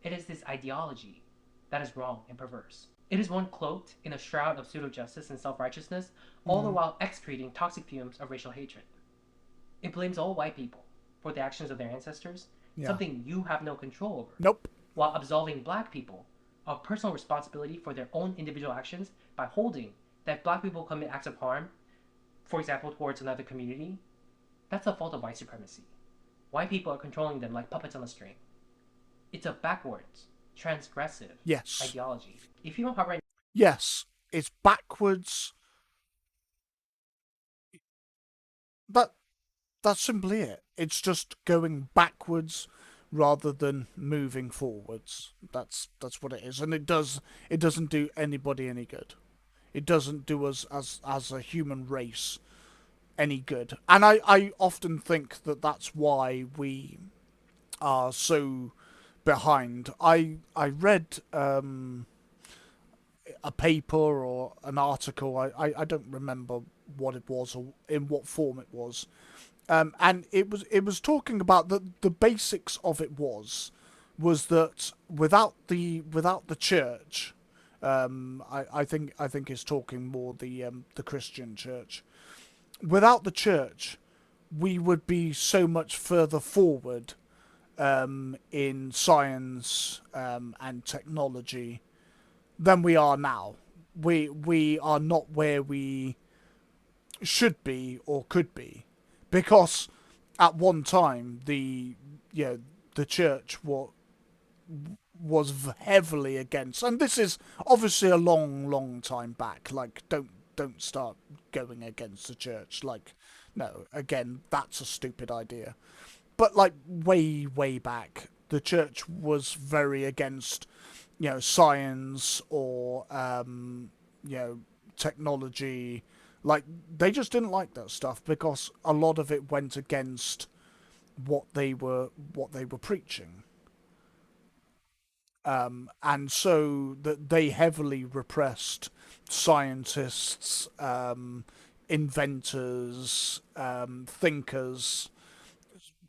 It is this ideology that is wrong and perverse. It is one cloaked in a shroud of pseudo-justice and self-righteousness, all the while excreting toxic fumes of racial hatred. It blames all white people for the actions of their ancestors, something you have no control over. Nope. While absolving black people of personal responsibility for their own individual actions by holding that black people commit acts of harm, for example, towards another community, that's the fault of white supremacy. White people are controlling them like puppets on a string. It's a backwards, transgressive ideology. If you don't harbor any... Yes, it's backwards. But that's simply it. It's just going backwards rather than moving forwards. That's what it is, and it doesn't do anybody any good. It doesn't do us as a human race any good. And I often think that that's why we are so behind. I read a paper or an article. I don't remember what it was or in what form it was. And it was talking about the basics of it was that without the church, I think it's talking more the Christian church. Without the church, we would be so much further forward in science and technology than we are now. We are not where we should be or could be, because at one time the church was heavily against, and this is obviously a long time back. Like, don't start going against the church. Like, no, again, that's a stupid idea. But like way back, the church was very against, science or technology. Like, they just didn't like that stuff because a lot of it went against what they were preaching. And so that they heavily repressed scientists, inventors, thinkers,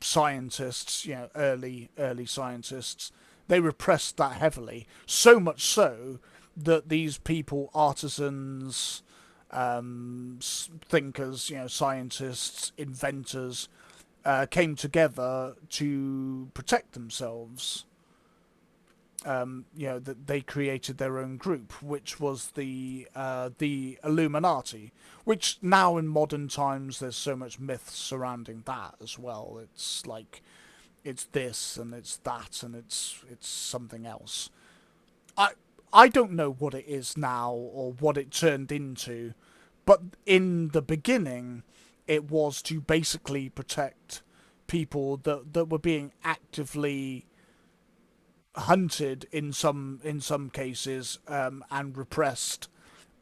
scientists, early scientists. They repressed that heavily, so much so that these people, artisans, thinkers, scientists, inventors, came together to protect themselves. That they created their own group, which was the Illuminati, which now in modern times there's so much myth surrounding that as well. It's like it's this and it's that and it's something else. I don't know what it is now or what it turned into, but in the beginning it was to basically protect people that were being actively hunted in some cases, and repressed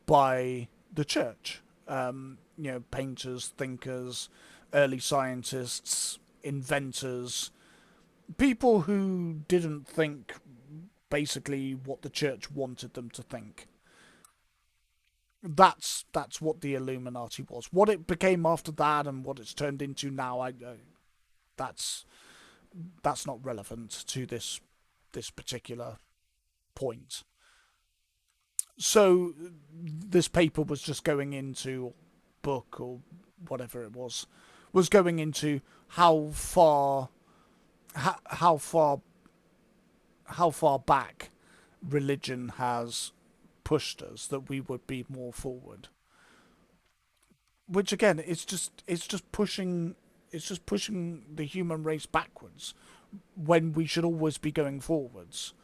by the church. Painters, thinkers, early scientists, inventors, people who didn't think basically what the church wanted them to think. That's what the Illuminati was. What it became after that and what it's turned into now, that's not relevant to this particular point. So this paper was just going into, book or whatever it was going into how far back religion has pushed us that we would be more forward. Which again, it's just pushing the human race backwards when we should always be going forwards.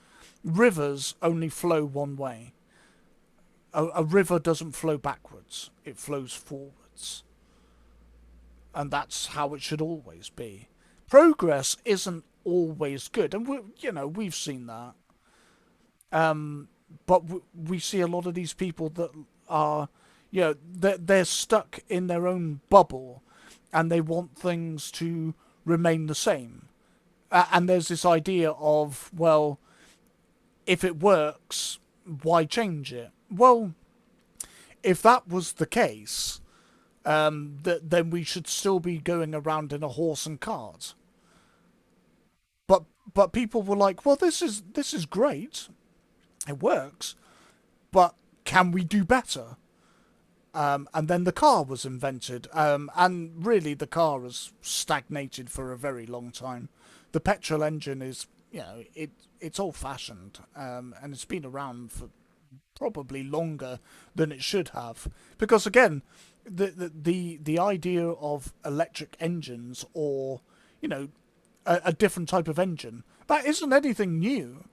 Rivers only flow one way. A river doesn't flow backwards, it flows forwards. And that's how it should always be. Progress isn't always good, and we've seen that. But we see a lot of these people that are, they're stuck in their own bubble, and they want things to remain the same. And there's this idea of, well, if it works, why change it? Well, if that was the case, then we should still be going around in a horse and cart. But people were like, well, this is great, it works, but can we do better? And then the car was invented, and really the car has stagnated for a very long time. The petrol engine is, it's old-fashioned, and it's been around for probably longer than it should have. Because again, the idea of electric engines or, a different type of engine, that isn't anything new.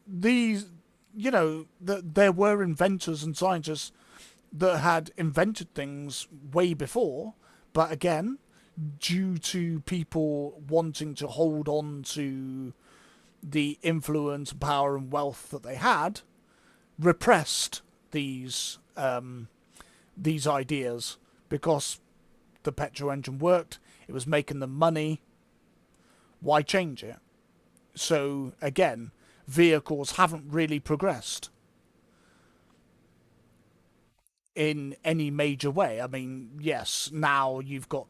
There were inventors and scientists that had invented things way before, but again, due to people wanting to hold on to the influence, power and wealth that they had, repressed these ideas because the petrol engine worked, it was making them money. Why change it? So again, vehicles haven't really progressed in any major way. I mean, yes, now you've got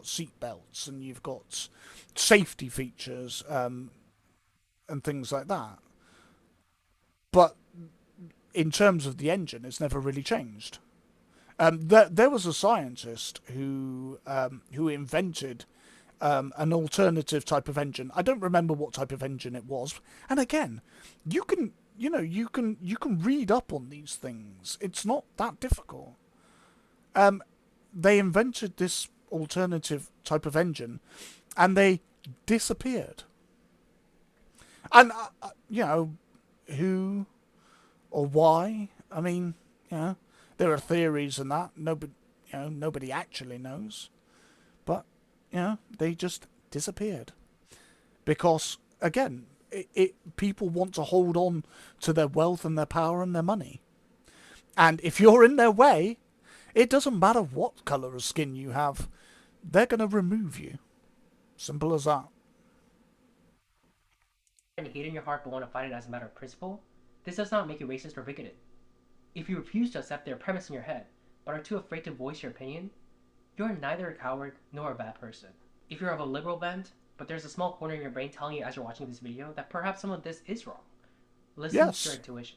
seat belts and you've got safety features, and things like that. But in terms of the engine, it's never really changed. There was a scientist who invented an alternative type of engine. I don't remember what type of engine it was. And again, you can read up on these things. It's not that difficult. They invented this alternative type of engine, and they disappeared. And who or why? I mean, there are theories and that nobody actually knows, but they just disappeared because again, people want to hold on to their wealth and their power and their money. And if you're in their way, it doesn't matter what colour of skin you have, they're going to remove you. Simple as that. And hate in your heart but want to fight it as a matter of principle, this does not make you racist or bigoted. If you refuse to accept their premise in your head, but are too afraid to voice your opinion, you're neither a coward nor a bad person. If you're of a liberal bent, but there's a small corner in your brain telling you as you're watching this video that perhaps some of this is wrong, listen to your intuition.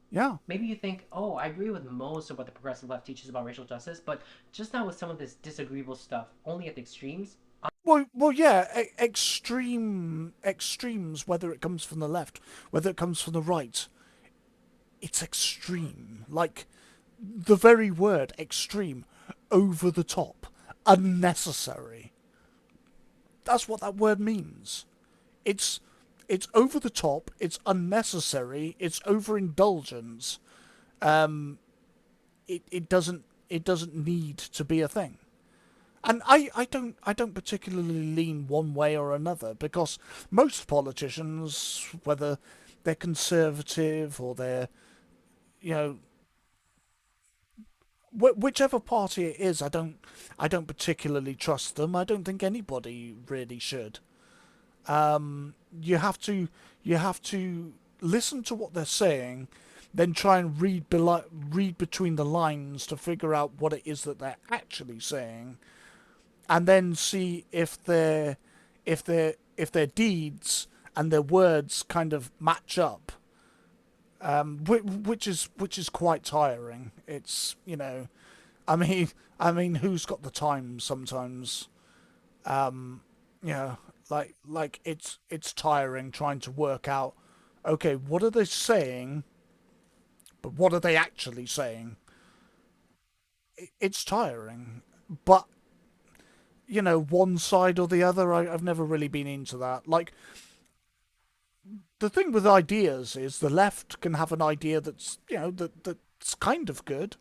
Yeah. Maybe you think, oh, I agree with most of what the progressive left teaches about racial justice, but just not with some of this disagreeable stuff, only at the extremes. Well, yeah, extremes, whether it comes from the left, whether it comes from the right, it's extreme. Like, the very word extreme, over the top, unnecessary. That's what that word means. It's over the top, it's unnecessary, it's overindulgence. It doesn't need to be a thing. And I don't particularly lean one way or another, because most politicians, whether they're conservative or they're, you know, whichever party it is, I don't particularly trust them. I don't think anybody really should. You have to listen to what they're saying, then try and read between the lines to figure out what it is that they're actually saying, and then see if their deeds and their words kind of match up. Which is quite tiring. It's, I mean, who's got the time sometimes? Like it's tiring trying to work out, okay, what are they saying, but what are they actually saying? It's tiring, but one side or the other, I've never really been into that. Like, the thing with ideas is the left can have an idea that's, that's kind of good.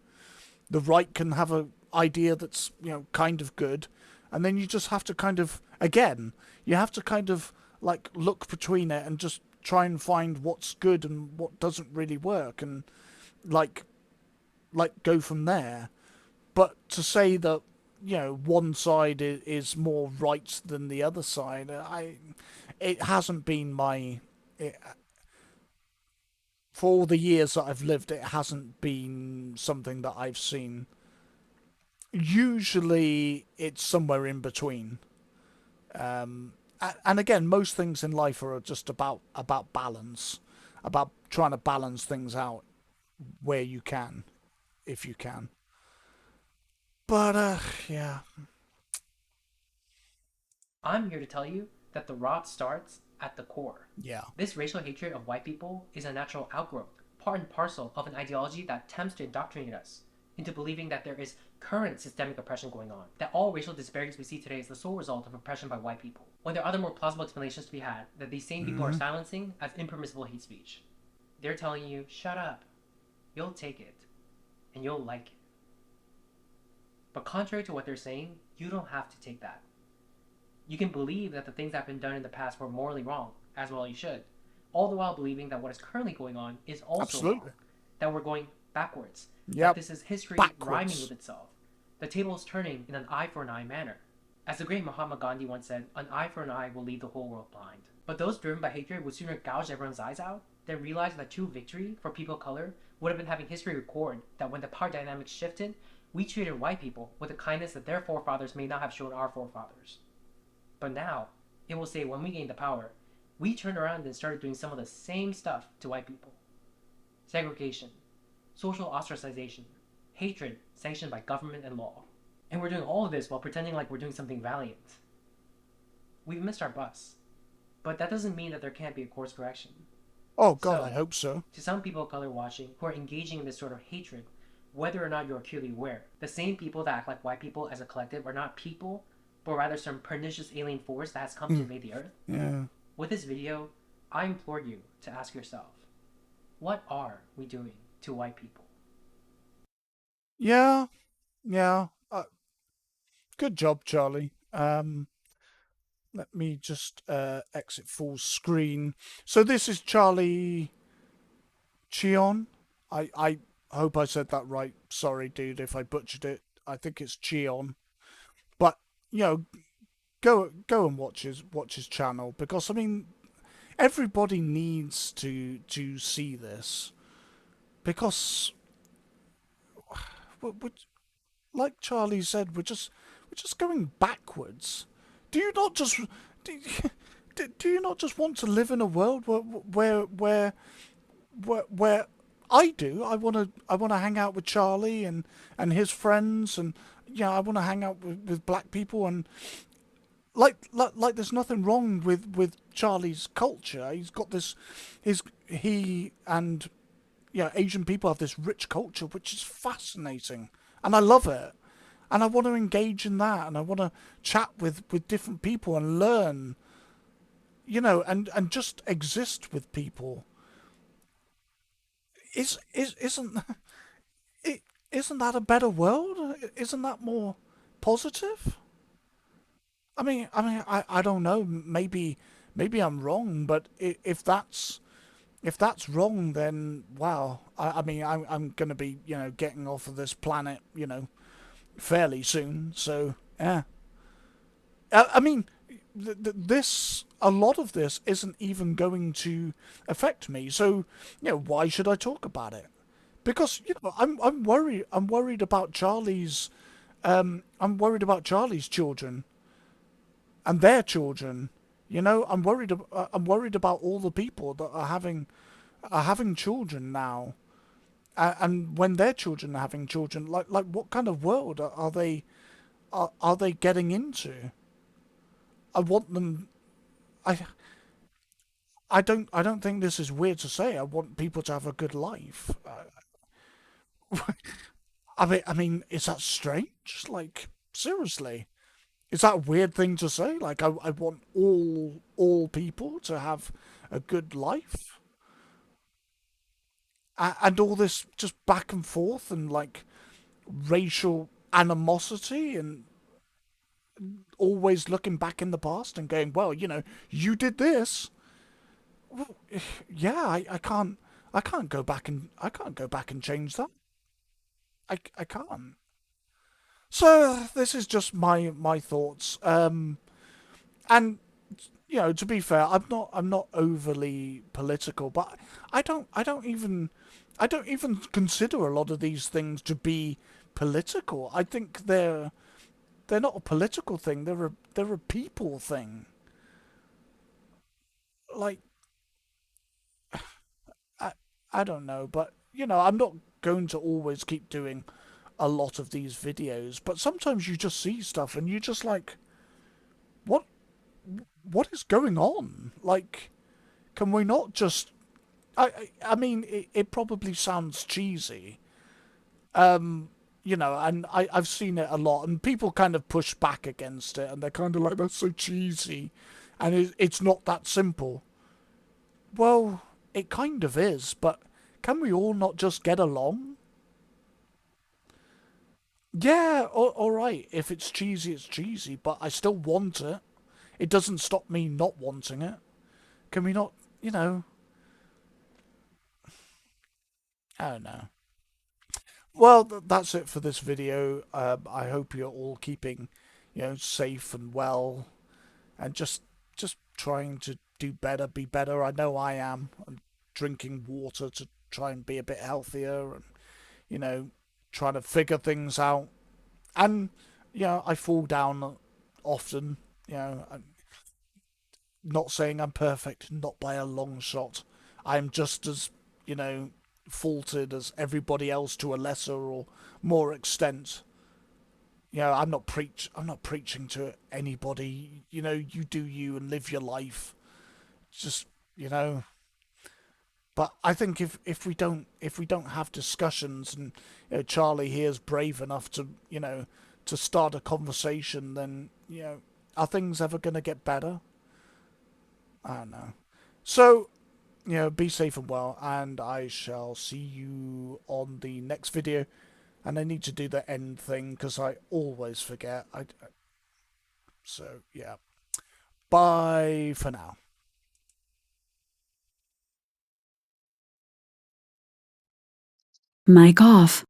The right can have an idea that's, kind of good. And then you just have to kind of, again, you have to kind of, like, look between it and just try and find what's good and what doesn't really work, and, like go from there. But to say that, one side is more right than the other side, it hasn't been my... for all the years that I've lived, it hasn't been something that I've seen. Usually, it's somewhere in between. And again, most things in life are just about balance, about trying to balance things out where you can, if you can. But yeah. I'm here to tell you that the rot starts at the core. Yeah. This racial hatred of white people is a natural outgrowth, part and parcel of an ideology that attempts to indoctrinate us into believing that there is current systemic oppression going on, that all racial disparities we see today is the sole result of oppression by white people, when there are other more plausible explanations to be had that these same people are silencing as impermissible hate speech. They're telling you, shut up, you'll take it, and you'll like it. But contrary to what they're saying, you don't have to take that. You can believe that the things that have been done in the past were morally wrong, as well you should, all the while believing that what is currently going on is also wrong, that we're going backwards, that this is history rhyming with itself. The table is turning in an eye for an eye manner. As the great Mahatma Gandhi once said, an eye for an eye will leave the whole world blind. But those driven by hatred would sooner gouge everyone's eyes out than realize that true victory for people of color would have been having history record that when the power dynamics shifted, we treated white people with a kindness that their forefathers may not have shown our forefathers. But now, it will say when we gained the power, we turned around and started doing some of the same stuff to white people. Segregation, social ostracization, hatred sanctioned by government and law. And we're doing all of this while pretending like we're doing something valiant. We've missed our bus. But that doesn't mean that there can't be a course correction. Oh God, I hope so. To some people of color watching who are engaging in this sort of hatred, whether or not you're acutely aware, the same people that act like white people as a collective are not people, but rather some pernicious alien force that has come to invade the earth. Yeah. With this video, I implore you to ask yourself, what are we doing to white people? Yeah. Good job, Charlie. Let me just exit full screen. So this is Charlie Cheon. I hope I said that right. Sorry, dude, if I butchered it. I think it's Cheon. But you know, go and watch his channel, because I mean, everybody needs to see this, because we like Charlie said, we're just going backwards. Do you not just do, do you not just want to live in a world where I do? I want to hang out with Charlie and his friends, and yeah, I want to hang out with black people, and like there's nothing wrong with Charlie's culture. He's got this, he and yeah, Asian people have this rich culture, which is fascinating, and I love it. And I want to engage in that, and I want to chat with different people and learn, and just exist with people. Isn't it? Isn't that a better world? Isn't that more positive? I don't know. Maybe I'm wrong, but if that's wrong, then wow. I'm gonna be getting off of this planet fairly soon. So yeah. I mean, this a lot of this isn't even going to affect me. So why should I talk about it? Because I'm worried. I'm worried about Charlie's. I'm worried about Charlie's children and their children. I'm worried about all the people that are having children now, and when their children are having children, like what kind of world are they getting into? I want them. I I don't think this is weird to say. I want people to have a good life. I mean, is that strange? Like, seriously, is that a weird thing to say? Like, I want all people to have a good life, and all this just back and forth and like racial animosity and always looking back in the past and going, well, you did this. Well, yeah, I can't go back and change that. I can't. So this is just my thoughts. And to be fair, I'm not overly political, but I don't even consider a lot of these things to be political. I think they're not a political thing. They're a people thing. Like, I I don't know, but I'm not going to always keep doing a lot of these videos, but sometimes you just see stuff and you just like, what what is going on? Like, can we not just I mean, it probably sounds cheesy, and I've seen it a lot, and people kind of push back against it, and they're kind of like, that's so cheesy, and it's not that simple. Well, it kind of is, but can we all not just get along? Yeah, all right. If it's cheesy, it's cheesy, but I still want it. It doesn't stop me not wanting it. Can we not, I don't know. Well, that's it for this video. I hope you're all keeping, safe and well, and just trying to do better, be better. I know I am. I'm drinking water to try and be a bit healthier, and you know, trying to figure things out. And I fall down often. I'm not saying I'm perfect, not by a long shot. I'm just as you know faulted as everybody else to a lesser or more extent. I'm not preaching to anybody. You do you and live your life. Just you know. But I think if we don't have discussions, and Charlie here is brave enough to start a conversation, then are things ever going to get better? I don't know. So be safe and well, and I shall see you on the next video. And I need to do the end thing because I always forget. So yeah. Bye. Bye for now. Mic off.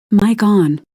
Mic on.